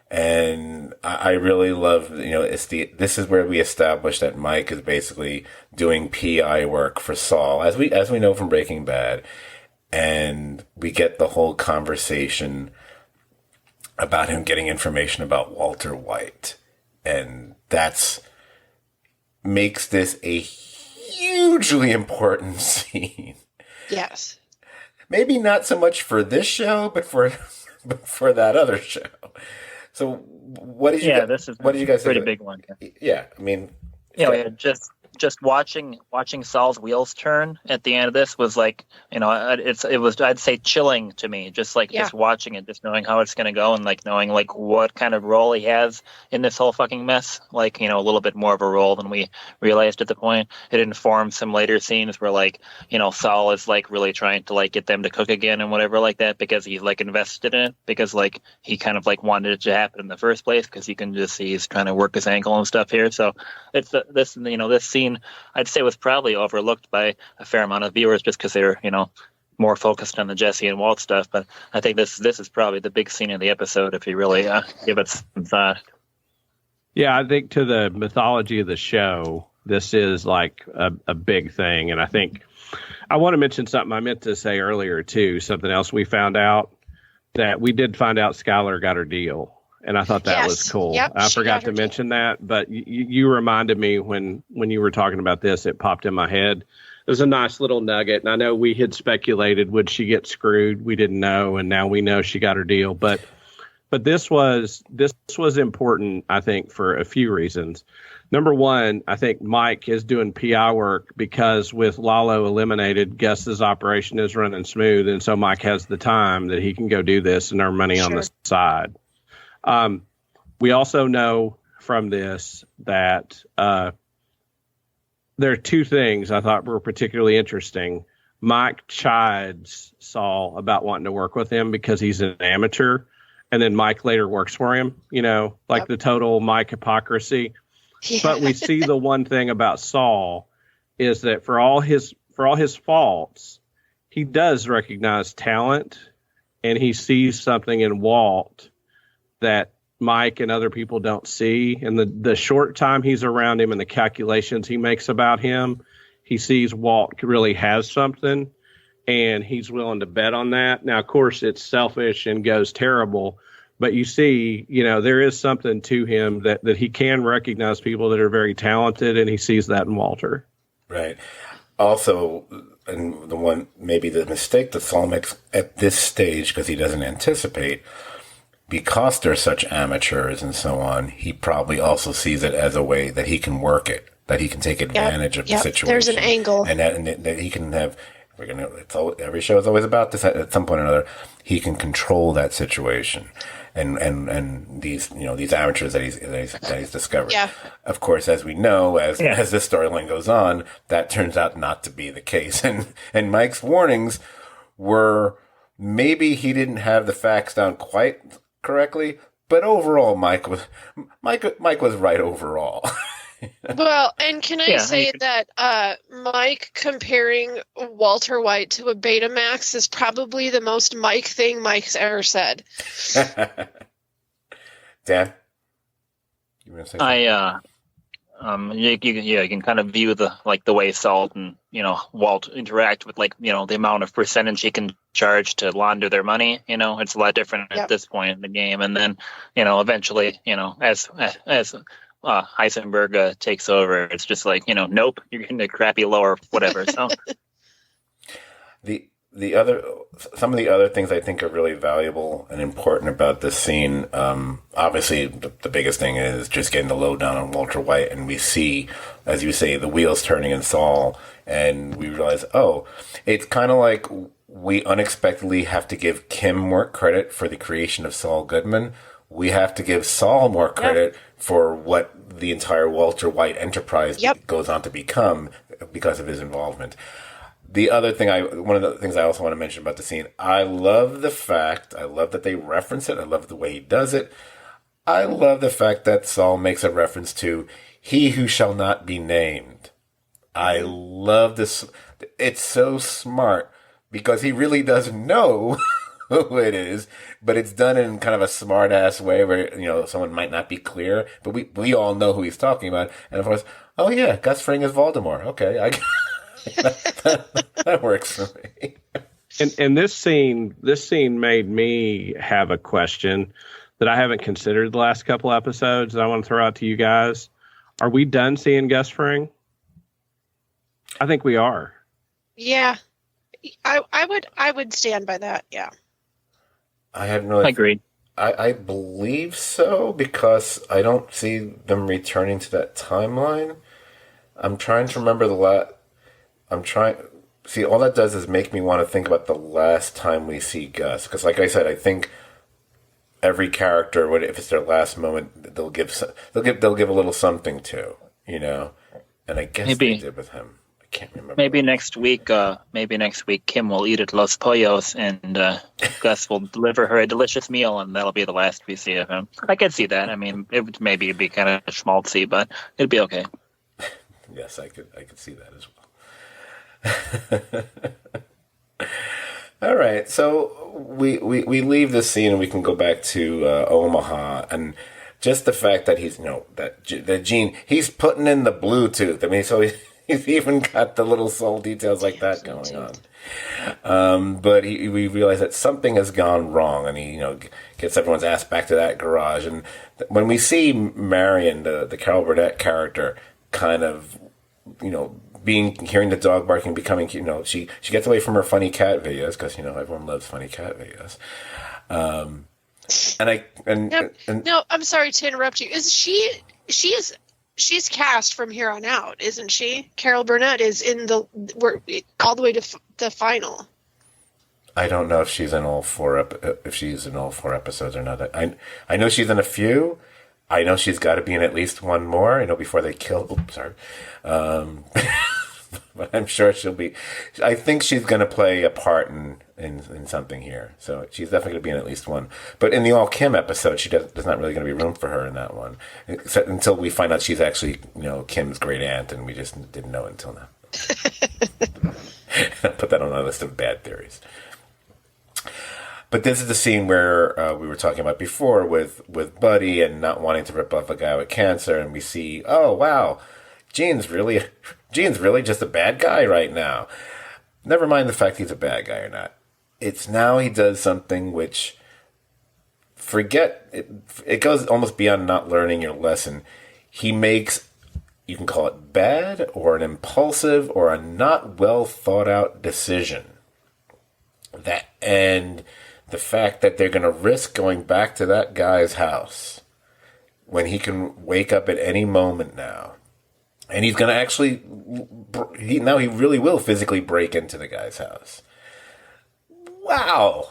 And I really love, this is where we establish that Mike is basically doing PI work for Saul, as we know from Breaking Bad. And we get the whole conversation about him getting information about Walter White. And that's makes this a hugely important scene. Yes. Maybe not so much for this show, but for that other show. So, what did you? Yeah, this is what did you guys pretty think? Big one. Yeah, I mean, Just watching Saul's wheels turn at the end of this was like, it was, I'd say, chilling to me. Just watching it, just knowing how it's going to go, and like knowing like what kind of role he has in this whole fucking mess. Like, a little bit more of a role than we realized at the point. It informed some later scenes where like, Saul is like really trying to like get them to cook again and whatever like that, because he's like invested in it, because like he kind of like wanted it to happen in the first place, because you can just see he's trying to work his ankle and stuff here. So it's this scene, I'd say, was probably overlooked by a fair amount of viewers just because they're, more focused on the Jesse and Walt stuff. But I think this is probably the big scene of the episode if you really give it some thought. Yeah, I think to the mythology of the show, this is like a big thing. And I think I want to mention something I meant to say earlier, too. Something else we found out, that we did find out Skylar got her deal. And I thought that was cool. Yep, I forgot to mention that, but you reminded me when you were talking about this, it popped in my head. It was a nice little nugget. And I know we had speculated, would she get screwed? We didn't know. And now we know she got her deal. But this was important, I think, for a few reasons. Number one, I think Mike is doing PI work because with Lalo eliminated, Gus's operation is running smooth. And so Mike has the time that he can go do this and earn money on the side. We also know from this that there are two things I thought were particularly interesting. Mike chides Saul about wanting to work with him because he's an amateur, and then Mike later works for him, the total Mike hypocrisy. Yeah. But we see the one thing about Saul is that for all his faults, he does recognize talent, and he sees something in Walt that Mike and other people don't see. And the short time he's around him and the calculations he makes about him, he sees Walt really has something, and he's willing to bet on that. Now, of course, it's selfish and goes terrible, but you see, there is something to him that he can recognize people that are very talented, and he sees that in Walter. Right. Also, and maybe the mistake that Saul makes at this stage, because he doesn't anticipate, because they're such amateurs and so on, he probably also sees it as a way that he can work it, that he can take advantage of the situation. There's an angle. And that he can have, every show is always about this at some point or another, he can control that situation. And these amateurs that he's discovered. Yeah. Of course, as we know, as this storyline goes on, that turns out not to be the case. And Mike's warnings were, maybe he didn't have the facts down quite correctly, but overall, Mike was right overall. Well, and can I say that Mike comparing Walter White to a Betamax is probably the most Mike thing Mike's ever said. Dan, you want to say something? You can kind of view the way Saul and Walt interact with the amount of percentage he can charge to launder their money. It's a lot different at this point in the game, and then eventually as Heisenberg takes over, it's just like nope, you're getting a crappy lower whatever. So some of the other things I think are really valuable and important about this scene, obviously the biggest thing is just getting the lowdown on Walter White, and we see, as you say, the wheels turning in Saul, and we realize, it's kind of like we unexpectedly have to give Kim more credit for the creation of Saul Goodman. We have to give Saul more credit for what the entire Walter White enterprise Yep. goes on to become because of his involvement. One of the things I also want to mention about the scene, I love that they reference it. I love the way he does it. I love the fact that Saul makes a reference to he who shall not be named. I love this. It's so smart because he really doesn't know who it is, but it's done in kind of a smart ass way where, someone might not be clear, but we all know who he's talking about. And of course, oh yeah, Gus Fring is Voldemort. Okay. That works for me. And this scene made me have a question that I haven't considered the last couple episodes that I want to throw out to you guys. Are we done seeing Gus Fring? I think we are. Yeah. I would stand by that, yeah. I hadn't really Agreed. I believe so, because I don't see them returning to that timeline. I'm trying to remember see, all that does is make me want to think about the last time we see Gus. Because like I said, I think every character, if it's their last moment, they'll give a little something to, and I guess they did with him. I can't remember. Maybe next week, Kim will eat at Los Pollos, and Gus will deliver her a delicious meal, and that'll be the last we see of him. I could see that. I mean, it would maybe be kind of schmaltzy, but it'd be okay. Yes, I could see that as well. All right, so we leave this scene and we can go back to Omaha, and just the fact that he's that Gene, he's putting in the Bluetooth. I mean, so he's even got the little soul details like that going on. But we realize that something has gone wrong, and he gets everyone's ass back to that garage. And when we see Marion, the Carol Burnett character, kind of hearing the dog barking, becoming, she gets away from her funny cat videos, because everyone loves funny cat videos. No, I'm sorry to interrupt you. Is she's cast from here on out, isn't she? Carol Burnett is we're all the way to the final. I don't know if she's in all four episodes or not. I know she's in a few. I know she's got to be in at least one more, before they kill. Oops, sorry. But I'm sure she'll be. I think she's going to play a part in something here. So she's definitely going to be in at least one. But in the All Kim episode, there's not really going to be room for her in that one, except until we find out she's actually, Kim's great aunt, and we just didn't know it until now. Put that on our list of bad theories. But this is the scene where we were talking about before with Buddy and not wanting to rip off a guy with cancer, and we see, oh wow, Gene's really just a bad guy right now. Never mind the fact he's a bad guy or not. It's now he does something which, forget it. It goes almost beyond not learning your lesson. He makes, you can call it bad or an impulsive or a not well thought out decision. And the fact that they're going to risk going back to that guy's house when he can wake up at any moment now. And he's going to actually, he really will physically break into the guy's house. Wow.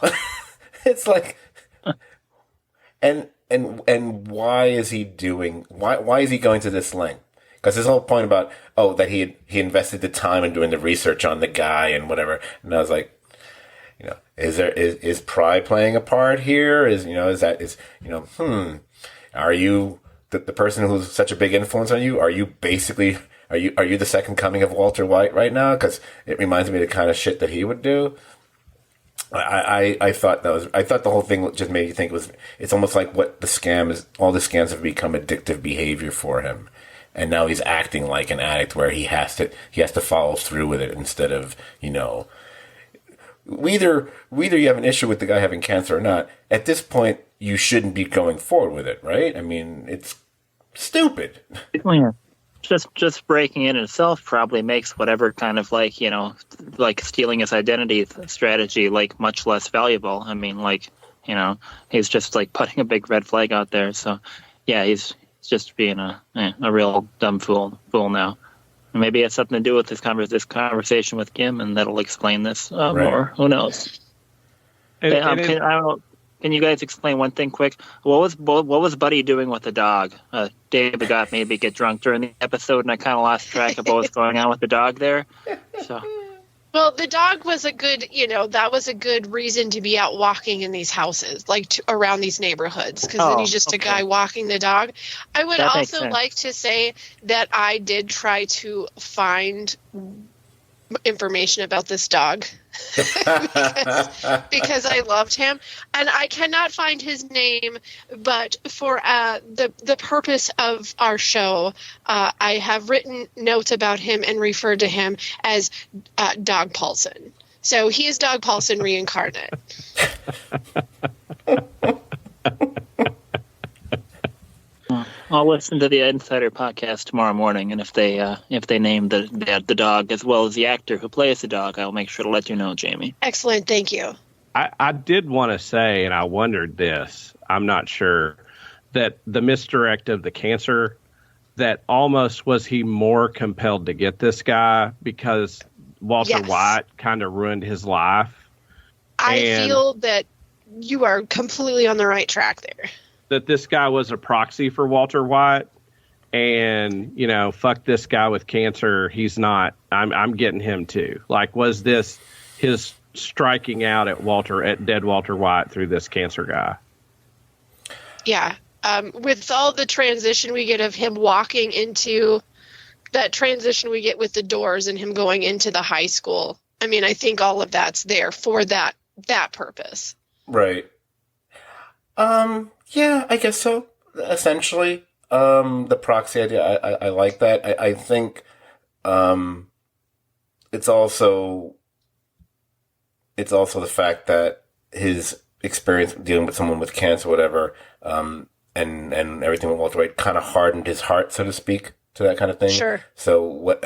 It's like, and why is he why is he going to this length? Because his whole point about, that he invested the time in doing the research on the guy and whatever. And I was like, is pride playing a part here? Are you the person who's such a big influence on you? Are you basically, are you the second coming of Walter White right now? Because it reminds me of the kind of shit that he would do. I thought the whole thing just made you think it's almost like what the scam is. All the scams have become addictive behavior for him. And now he's acting like an addict where he has to follow through with it instead of, Whether you have an issue with the guy having cancer or not, at this point, you shouldn't be going forward with it, right? I mean, it's stupid. Yeah. Just breaking in itself probably makes whatever kind of like stealing his identity strategy much less valuable. I mean, he's just putting a big red flag out there. So, yeah, he's just being a real dumb fool now. Maybe it has something to do with this conversation with Kim, and that'll explain this more. Who knows? I don't know. Can you guys explain one thing quick? What was Buddy doing with the dog? David got maybe get drunk during the episode, and I kind of lost track of what was going on with the dog there. So, Well, the dog was a good, that was a good reason to be out walking in these houses, like around these neighborhoods, because then he's just a guy walking the dog. I would also like to say that I did try to find information about this dog because I loved him, and I cannot find his name, but for the purpose of our show, I have written notes about him and referred to him as Dog Paulson. So he is Dog Paulson reincarnate. I'll listen to the Insider podcast tomorrow morning, and if they name the dog as well as the actor who plays the dog, I'll make sure to let you know, Jamie. Excellent, thank you. I did want to say, and I wondered this, I'm not sure, that the misdirect of the cancer, that almost was he more compelled to get this guy because Walter White kind of ruined his life? I feel that you are completely on the right track there. That this guy was a proxy for Walter White, and fuck this guy with cancer. He's not. I'm getting him too. Like, was this his striking out at dead Walter White through this cancer guy? Yeah. With all the transition we get of him walking into that transition we get with the doors and him going into the high school. I mean, I think all of that's there for that purpose. Right. Yeah, I guess so. Essentially, the proxy idea, I like that. I think, it's also the fact that his experience dealing with someone with cancer, or whatever, and everything with Walter White kind of hardened his heart, so to speak, to that kind of thing. Sure. So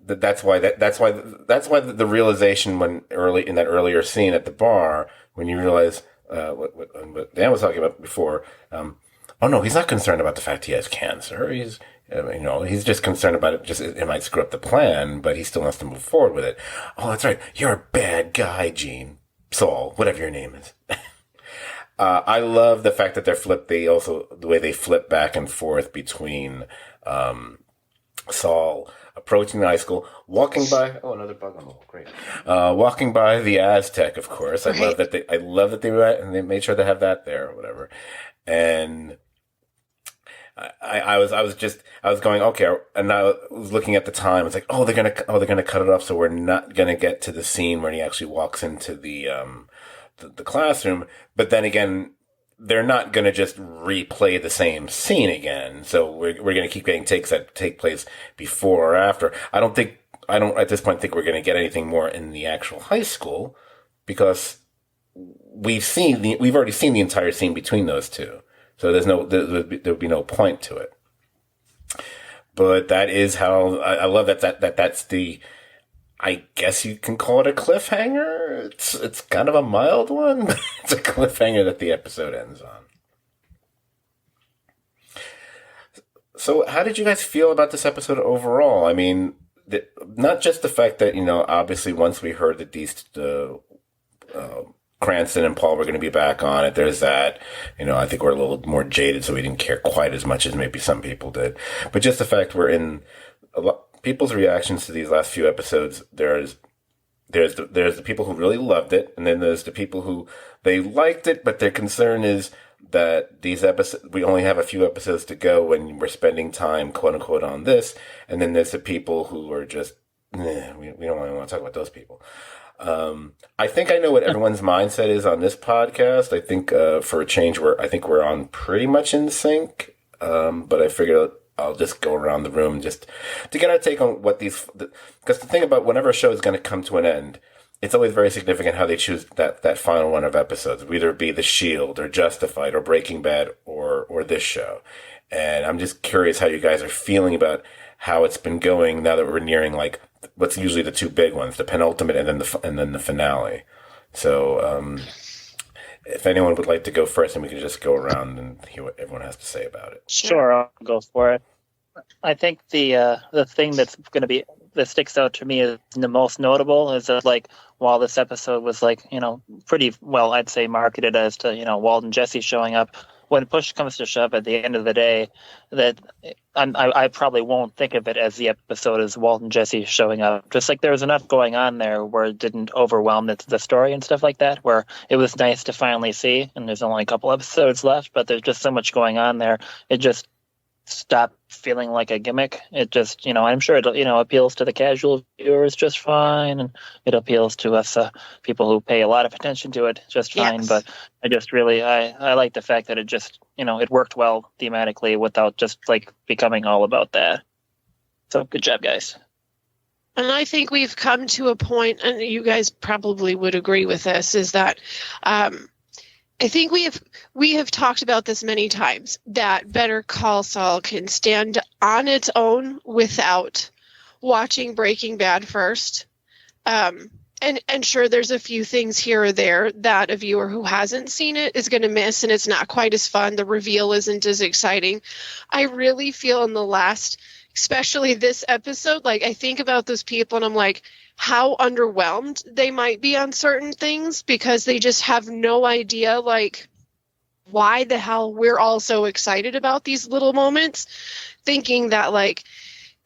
that's why the realization in that earlier scene at the bar, when you realize, what Dan was talking about before. Oh no, he's not concerned about the fact he has cancer. He's just concerned about it might screw up the plan, but he still wants to move forward with it. Oh, that's right. You're a bad guy, Gene. Saul, whatever your name is. I love the fact that the way they flip back and forth between, Saul approaching the high school, walking by. Oh, another bug on the wall. Great. Walking by the Aztec, of course. Right. I love that they were at, and they made sure to have that there or whatever. And I was going, okay, and I was looking at the time. I was like, they're gonna cut it off, so we're not gonna get to the scene where he actually walks into the classroom. But then again, they're not going to just replay the same scene again. So we're going to keep getting takes that take place before or after. I don't at this point think we're going to get anything more in the actual high school, because we've already seen the entire scene between those two. So there'll be no point to it. But that is how I love that's the, I guess you can call it a cliffhanger. It's kind of a mild one, but it's a cliffhanger that the episode ends on. So how did you guys feel about this episode overall? I mean, not just the fact that, obviously once we heard that Cranston and Paul were going to be back on it, there's that, I think we're a little more jaded, so we didn't care quite as much as maybe some people did. But just the fact we're in people's reactions to these last few episodes, there's the people who really loved it, and then there's the people who they liked it, but their concern is that these episodes, we only have a few episodes to go when we're spending time, quote unquote, on this. And then there's the people who are just, we don't really want to talk about those people. I think I know what everyone's mindset is on this podcast. I think, for a change, I think we're on pretty much in sync. But I figured I'll just go around the room just to get our take on what because the thing about whenever a show is going to come to an end, it's always very significant how they choose that final run of episodes, whether it be The Shield or Justified or Breaking Bad or this show. And I'm just curious how you guys are feeling about how it's been going now that we're nearing like what's usually the two big ones, the penultimate and then the finale. So, if anyone would like to go first, and we can just go around and hear what everyone has to say about it. Sure, I'll go for it. I think the thing that's going to be that sticks out to me as the most notable is that, like, while this episode was, like, pretty well, I'd say, marketed as to, Walt and Jesse showing up, when push comes to shove at the end of the day, that I probably won't think of it as the episode as Walt and Jesse showing up. Just like there was enough going on there where it didn't overwhelm the story and stuff like that, where it was nice to finally see, and there's only a couple episodes left, but there's just so much going on there. It just stopped feeling like a gimmick. It just, I'm sure it, appeals to the casual viewers just fine, and it appeals to us people who pay a lot of attention to it just fine. Yes. But I just really, I like the fact that it just, it worked well thematically without just like becoming all about that. So good job, guys. And I think we've come to a point, and you guys probably would agree with this, is that I think we have talked about this many times, that Better Call Saul can stand on its own without watching Breaking Bad first. And sure, there's a few things here or there that a viewer who hasn't seen it is going to miss, and it's not quite as fun. The reveal isn't as exciting. I really feel in the last, especially this episode, like, I think about those people and I'm like, how underwhelmed they might be on certain things because they just have no idea, like, why the hell we're all so excited about these little moments, thinking that, like,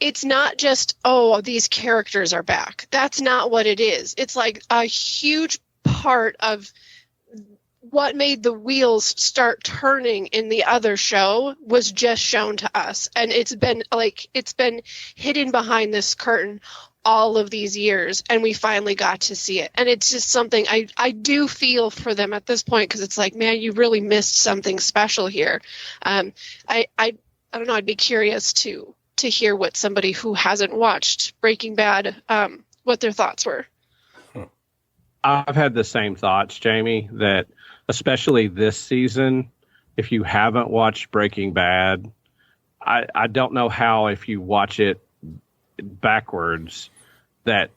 it's not just, oh, these characters are back. That's not what it is. It's like a huge part of what made the wheels start turning in the other show was just shown to us. And it's been hidden behind this curtain all of these years, and we finally got to see it. And it's just something I do feel for them at this point, because it's like, man, you really missed something special here. I don't know, I'd be curious to hear what somebody who hasn't watched Breaking Bad, what their thoughts were. I've had the same thoughts, Jamie, that especially this season, if you haven't watched Breaking Bad, I don't know how, if you watch it backwards, that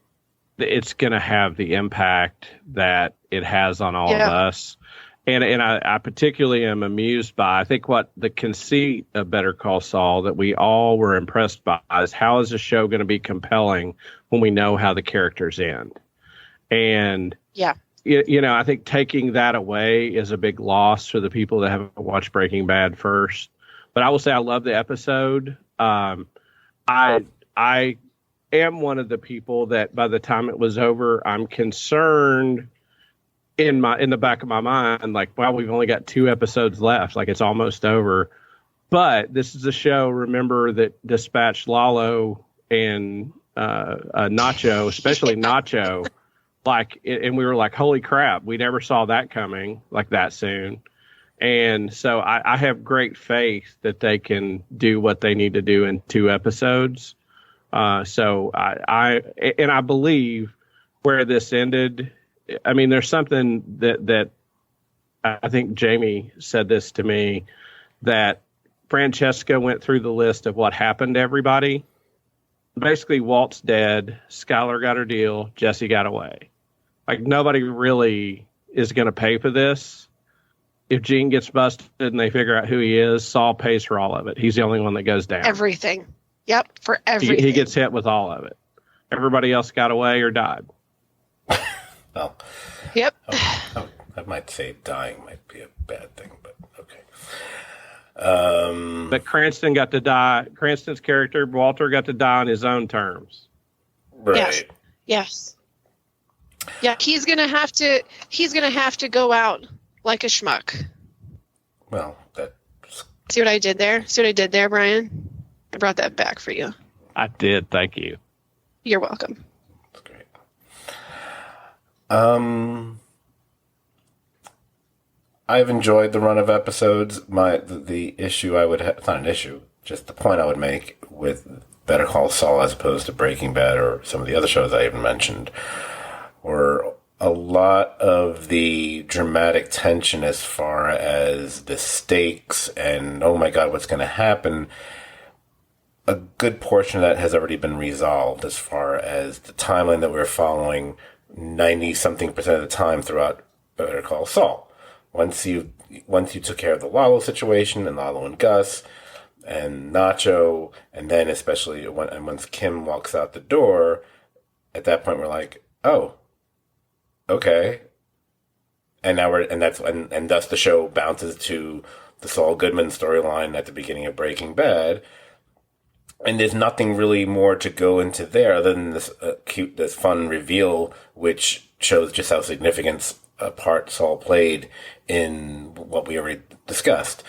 it's going to have the impact that it has on all of us. And I particularly am amused by, I think, what the conceit of Better Call Saul that we all were impressed by is, how is the show going to be compelling when we know how the characters end? And I think taking that away is a big loss for the people that haven't watched Breaking Bad first. But I will say I love the episode. I am one of the people that by the time it was over, I'm concerned in the back of my mind, like, wow, we've only got 2 episodes left. Like, it's almost over. But this is a show, remember, that dispatched Lalo and Nacho, especially Nacho. And we were like, holy crap, we never saw that coming like that soon. And so I have great faith that they can do what they need to do in 2 episodes. So I believe where this ended, I mean, there's something that I think Jamie said this to me, that Francesca went through the list of what happened to everybody. Basically, Walt's dead. Skylar got her deal. Jesse got away. Like, nobody really is going to pay for this. If Gene gets busted and they figure out who he is, Saul pays for all of it. He's the only one that goes down. Everything. Yep, for everything. He gets hit with all of it. Everybody else got away or died. Well, yep. I might say dying might be a bad thing, but okay. But Cranston got to die. Cranston's character, Walter, got to die on his own terms. Right. Yes. Yeah, he's gonna have to go out like a schmuck. Well, See what I did there, Brian? I brought that back for you. I did. Thank you. You're welcome. that's great. I've enjoyed the run of episodes. The issue I would have, it's not an issue, just the point I would make with Better Call Saul as opposed to Breaking Bad or some of the other shows I even mentioned, were a lot of the dramatic tension as far as the stakes and, oh my God, what's going to happen. A good portion of that has already been resolved as far as the timeline that we're following 90-something% of the time throughout Better Call Saul. Once you took care of the Lalo situation and Lalo and Gus, and Nacho, and then especially once Kim walks out the door, at that point we're like, oh, okay. And now and thus the show bounces to the Saul Goodman storyline at the beginning of Breaking Bad. And there's nothing really more to go into there other than this fun reveal, which shows just how significant a part Saul played in what we already discussed.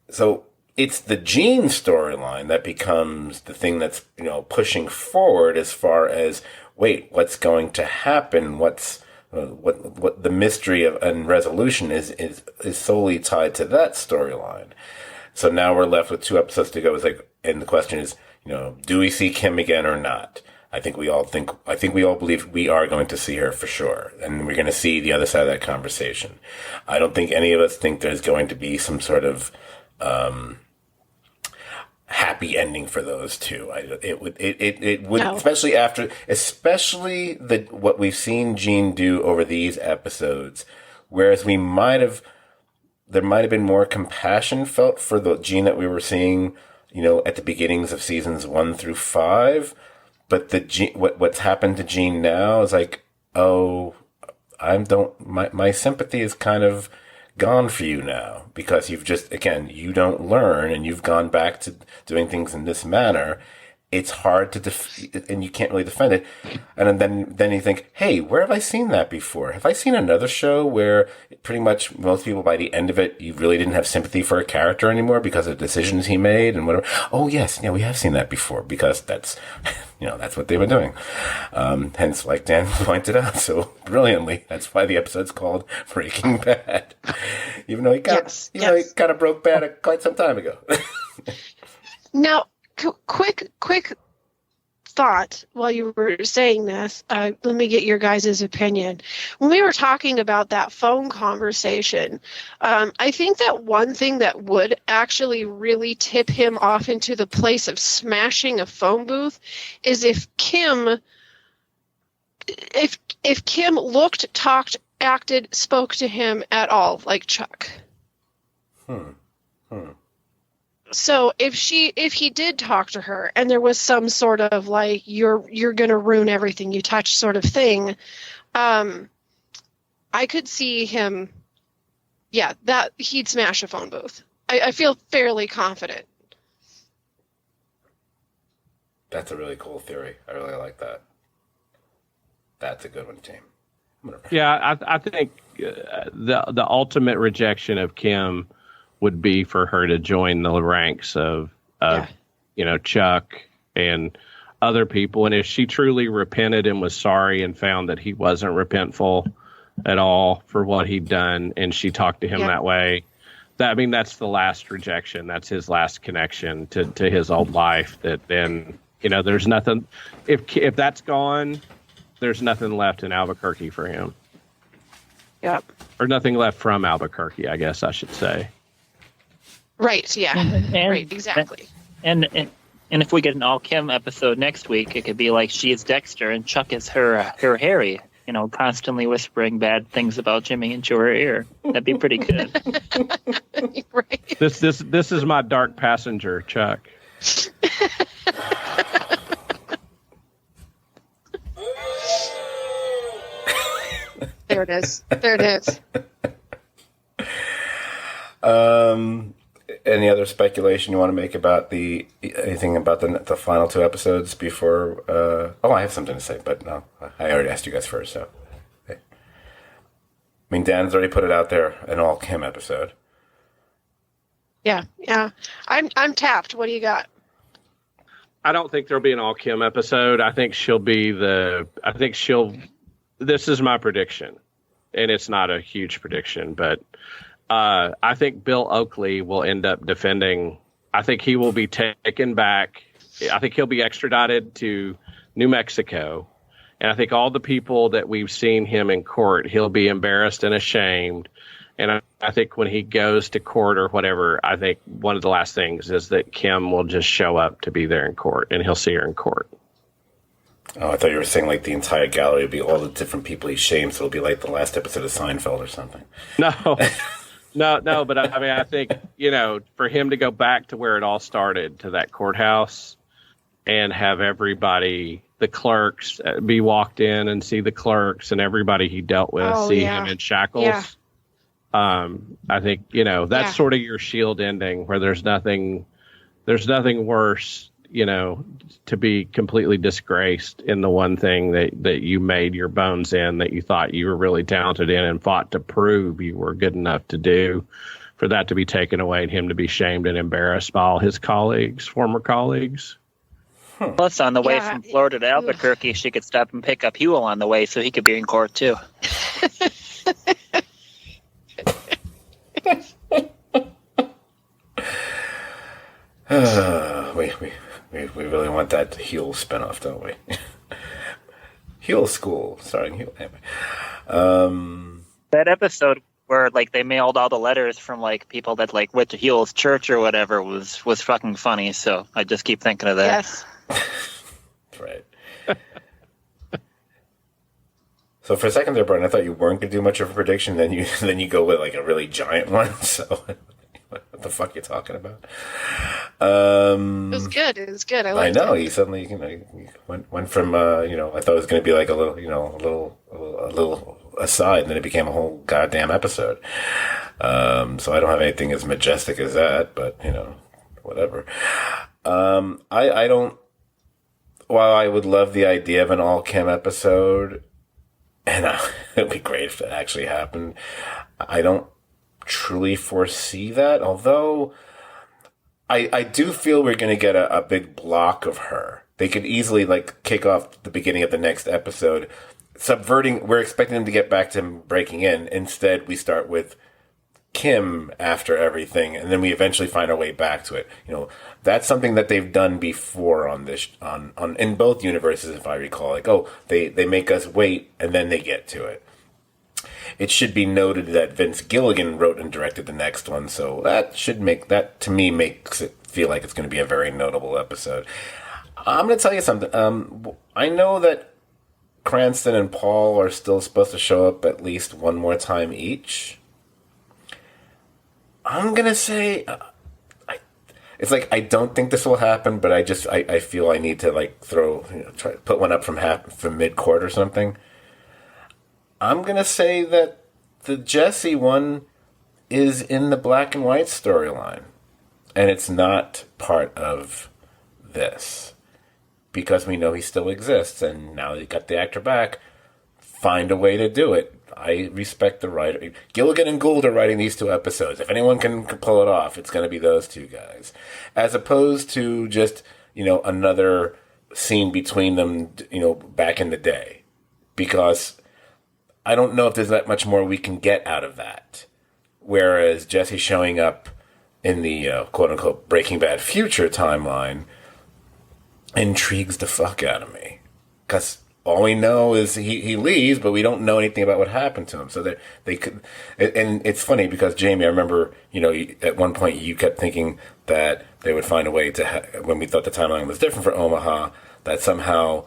So it's the Gene storyline that becomes the thing that's, pushing forward as far as, wait, what's going to happen? What the mystery and resolution is solely tied to that storyline. So now we're left with 2 episodes to go. And the question is, do we see Kim again or not? I think we all believe we are going to see her for sure. And we're going to see the other side of that conversation. I don't think any of us think there's going to be some sort of, happy ending for those two. It would, No. especially what we've seen Gene do over these episodes, whereas there might have been more compassion felt for the Gene that we were seeing, at the beginnings of seasons 1 through 5. But what's happened to Gene now is like, oh, my sympathy is kind of gone for you now, because you've just, again, you don't learn and you've gone back to doing things in this manner. It's hard to and you can't really defend it. And then you think, hey, where have I seen that before? Have I seen another show where pretty much most people by the end of it, you really didn't have sympathy for a character anymore because of decisions he made and whatever? Oh yes, we have seen that before, because that's, that's what they've been doing. Hence, like Dan pointed out so brilliantly, that's why the episode's called Breaking Bad. Even though he kind of broke bad quite some time ago. Now, quick thought while you were saying this. Let me get your guys' opinion. When we were talking about that phone conversation, I think that one thing that would actually really tip him off into the place of smashing a phone booth is if Kim looked, talked, acted, spoke to him at all like Chuck. So if he did talk to her and there was some sort of like, you're going to ruin everything you touch sort of thing, I could see him, that he'd smash a phone booth. I feel fairly confident. That's a really cool theory. I really like that. That's a good one, team. Yeah, I think the ultimate rejection of Kim would be for her to join the ranks of Chuck and other people. And if she truly repented and was sorry and found that he wasn't repentful at all for what he'd done, and she talked to him that way, that's the last rejection. That's his last connection to his old life. That then, there's nothing, if that's gone, there's nothing left in Albuquerque for him. Yep. Or nothing left from Albuquerque, I guess I should say. Right. Yeah. Right. Exactly. And if we get an all Kim episode next week, it could be like she is Dexter and Chuck is her Harry. Constantly whispering bad things about Jimmy into her ear. That'd be pretty good. Right. This is my dark passenger, Chuck. There it is. There it is. Any other speculation you want to make about anything about the final 2 episodes before? I have something to say, but no, I already asked you guys first. So, okay. I mean, Dan's already put it out there, an all Kim episode. Yeah. I'm tapped. What do you got? I don't think there'll be an all Kim episode. I think she'll be this is my prediction, and it's not a huge prediction, but I think Bill Oakley will end up defending. I think he will be taken back. I think he'll be extradited to New Mexico. And I think all the people that we've seen him in court, he'll be embarrassed and ashamed. And I think when he goes to court or whatever, I think one of the last things is that Kim will just show up to be there in court, and he'll see her in court. Oh, I thought you were saying like the entire gallery would be all the different people he shamed, so it'll be like the last episode of Seinfeld or something. No. No, but I mean, I think, for him to go back to where it all started, to that courthouse, and have everybody, the clerks, be walked in and see the clerks and everybody he dealt with, see him in shackles. Yeah. I think, that's sort of your Shield ending, where there's nothing worse, to be completely disgraced in the one thing that you made your bones in, that you thought you were really talented in and fought to prove you were good enough to do, for that to be taken away and him to be shamed and embarrassed by all his former colleagues. Plus, on the way from Florida to Albuquerque, she could stop and pick up Huel on the way, so he could be in court too. We really want that Huel spinoff, don't we? Huel School, starring Huel. Anyway. That episode where they mailed all the letters from people that went to Huel's church or whatever was fucking funny. So I just keep thinking of that. Yes. Right. So for a second there, Brian, I thought you weren't going to do much of a prediction. Then you go with a really giant one. So what the fuck you talking about? It was good. It was good. I liked it. He suddenly he went from I thought it was going to be a little aside, and then it became a whole goddamn episode. So I don't have anything as majestic as that, but whatever. I don't. While I would love the idea of an all Kim episode, and it'd be great if that actually happened, I don't truly foresee that. Although I do feel we're going to get a big block of her. They could easily kick off the beginning of the next episode, subverting. We're expecting them to get back to breaking in. Instead, we start with Kim after everything, and then we eventually find our way back to it. That's something that they've done before on this, on in both universes, if I recall. They make us wait, and then they get to it. It should be noted that Vince Gilligan wrote and directed the next one, so that to me makes it feel like it's going to be a very notable episode. I'm going to tell you something. I know that Cranston and Paul are still supposed to show up at least one more time each. I'm going to say, it's I don't think this will happen, but I feel I need to try to put one up from mid-court or something. I'm going to say that the Jesse one is in the black and white storyline, and it's not part of this, because we know he still exists, and now they got the actor back. Find a way to do it. I respect the writer. Gilligan and Gould are writing these two episodes. If anyone can pull it off, it's going to be those two guys. As opposed to just, another scene between them, back in the day. Because I don't know if there's that much more we can get out of that. Whereas Jesse showing up in the quote-unquote Breaking Bad future timeline intrigues the fuck out of me. Because all we know is he leaves, but we don't know anything about what happened to him. So they could, and it's funny because Jamie, I remember, at one point you kept thinking that they would find a way to, when we thought the timeline was different for Omaha, that somehow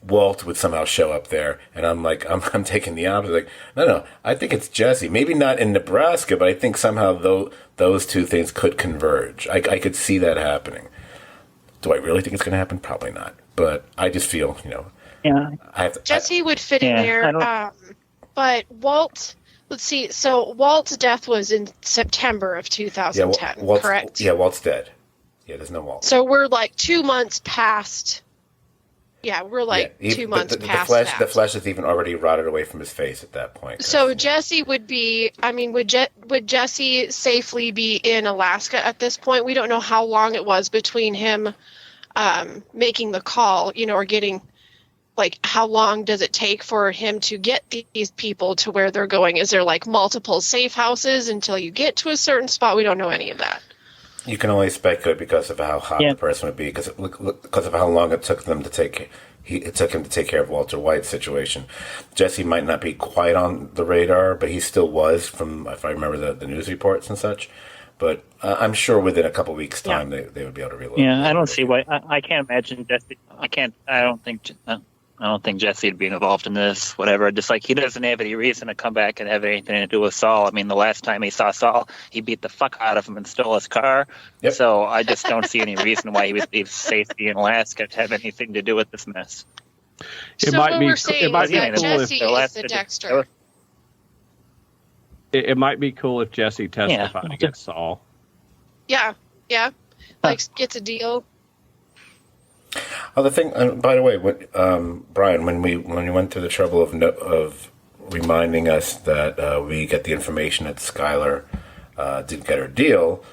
Walt would somehow show up there. And I'm taking the opposite. No, I think it's Jesse. Maybe not in Nebraska, but I think somehow those two things could converge. I could see that happening. Do I really think it's going to happen? Probably not. But I just feel, Yeah. Jesse would fit in there. But Walt, let's see. So Walt's death was in September of 2010, correct? Yeah, Walt's dead. Yeah, there's no Walt. So we're 2 months past. Yeah, we're 2 months past that. The flesh is even already rotted away from his face at that point. So Jesse would be, would Jesse safely be in Alaska at this point? We don't know how long it was between him making the call, or getting, how long does it take for him to get these people to where they're going? Is there multiple safe houses until you get to a certain spot? We don't know any of that. You can only speculate because of how hot the person would be, because of how long it took them to take care of Walter White's situation. Jesse might not be quite on the radar, but he still was, from, if I remember the news reports and such. But I'm sure within a couple weeks' time they would be able to reload. Yeah, I don't see why. I can't imagine Jesse. I don't think I don't think Jesse would be involved in this, whatever. Just like he doesn't have any reason to come back and have anything to do with Saul. I mean, the last time he saw Saul, he beat the fuck out of him and stole his car. Yep. So I just don't see any reason why he would leave safety in Alaska to have anything to do with this mess. So might what be we're co- saying it is might be that cool if- Jesse is the Dexter. It might be cool if Jesse testified Yeah. against Saul. Yeah, yeah. Like, gets a deal. Oh, the thing. By the way, Brian, when we went through the trouble of reminding us that we get the information that Skylar did get her deal,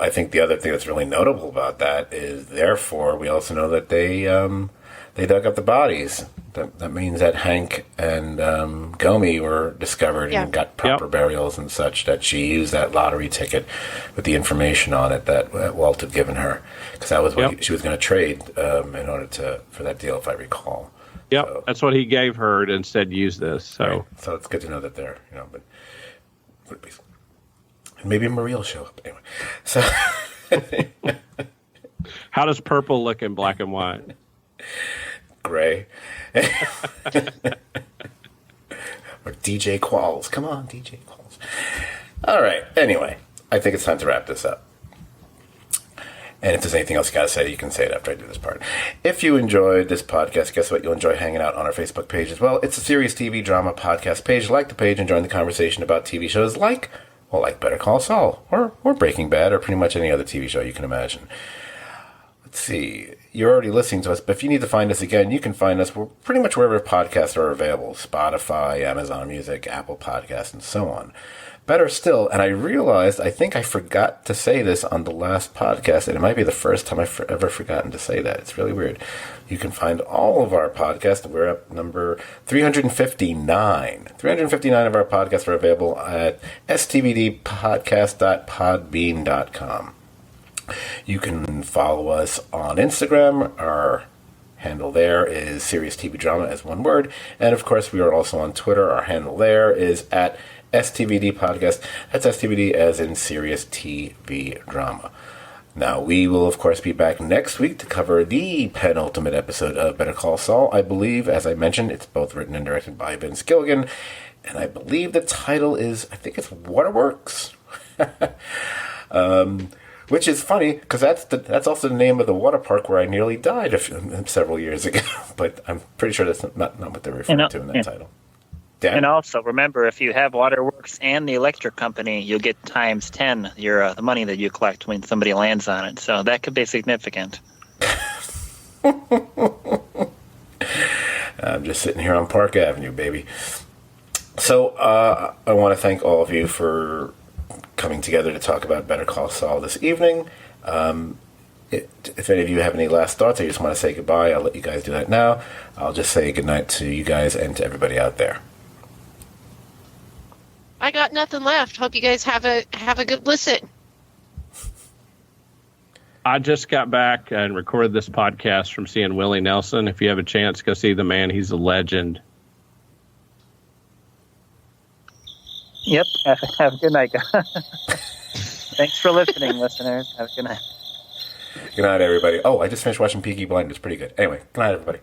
I think the other thing that's really notable about that is, therefore, we also know that they dug up the bodies. That means that Hank and Gomi were discovered and got proper burials and such, that she used that lottery ticket with the information on it that Walt had given her. Because that was what she was going to trade in order for that deal, if I recall. Yep, So, that's what he gave her and said use this. So, right. So it's good to know that they're, but maybe Marie will show up anyway. So how does purple look in black and white? Gray. Or DJ Qualls. Come on, DJ Qualls. All right. Anyway, I think it's time to wrap this up. And if there's anything else you got to say, you can say it after I do this part. If you enjoyed this podcast, guess what? You'll enjoy hanging out on our Facebook page as well. It's a serious TV drama podcast page. Like the page and join the conversation about TV shows like Better Call Saul or Breaking Bad or pretty much any other TV show you can imagine. Let's see. You're already listening to us, but if you need to find us again, you can find us pretty much wherever podcasts are available. Spotify, Amazon Music, Apple Podcasts, and so on. Better still, and I realized, I think I forgot to say this on the last podcast, and it might be the first time I've ever forgotten to say that. It's really weird. You can find all of our podcasts. We're up number 359. 359 of our podcasts are available at stvdpodcast.podbean.com. You can follow us on Instagram. Our handle there is Serious TV Drama as one word. And of course, we are also on Twitter. Our handle there is at STVD Podcast. That's STVD as in Serious TV Drama. Now, we will, of course, be back next week to cover the penultimate episode of Better Call Saul. I believe, as I mentioned, it's both written and directed by Vince Gilligan. And I believe the title is, I think it's Waterworks. Which is funny, because that's also the name of the water park where I nearly died several years ago. But I'm pretty sure that's not what they're referring to in that title. Dan? And also, remember, if you have Waterworks and the electric company, you'll get times 10 the money that you collect when somebody lands on it. So that could be significant. I'm just sitting here on Park Avenue, baby. So I want to thank all of you for coming together to talk about Better Call Saul this evening. If any of you have any last thoughts, I just want to say goodbye. I'll let you guys do that now. I'll just say goodnight to you guys and to everybody out there. I got nothing left. Hope you guys have a good listen. I just got back and recorded this podcast from seeing Willie Nelson. If you have a chance, go see the man. He's a legend. Yep. Have a good night, guys. Thanks for listening, listeners. Have a good night. Good night, everybody. Oh, I just finished watching Peaky Blinders. Pretty good. Anyway, good night, everybody.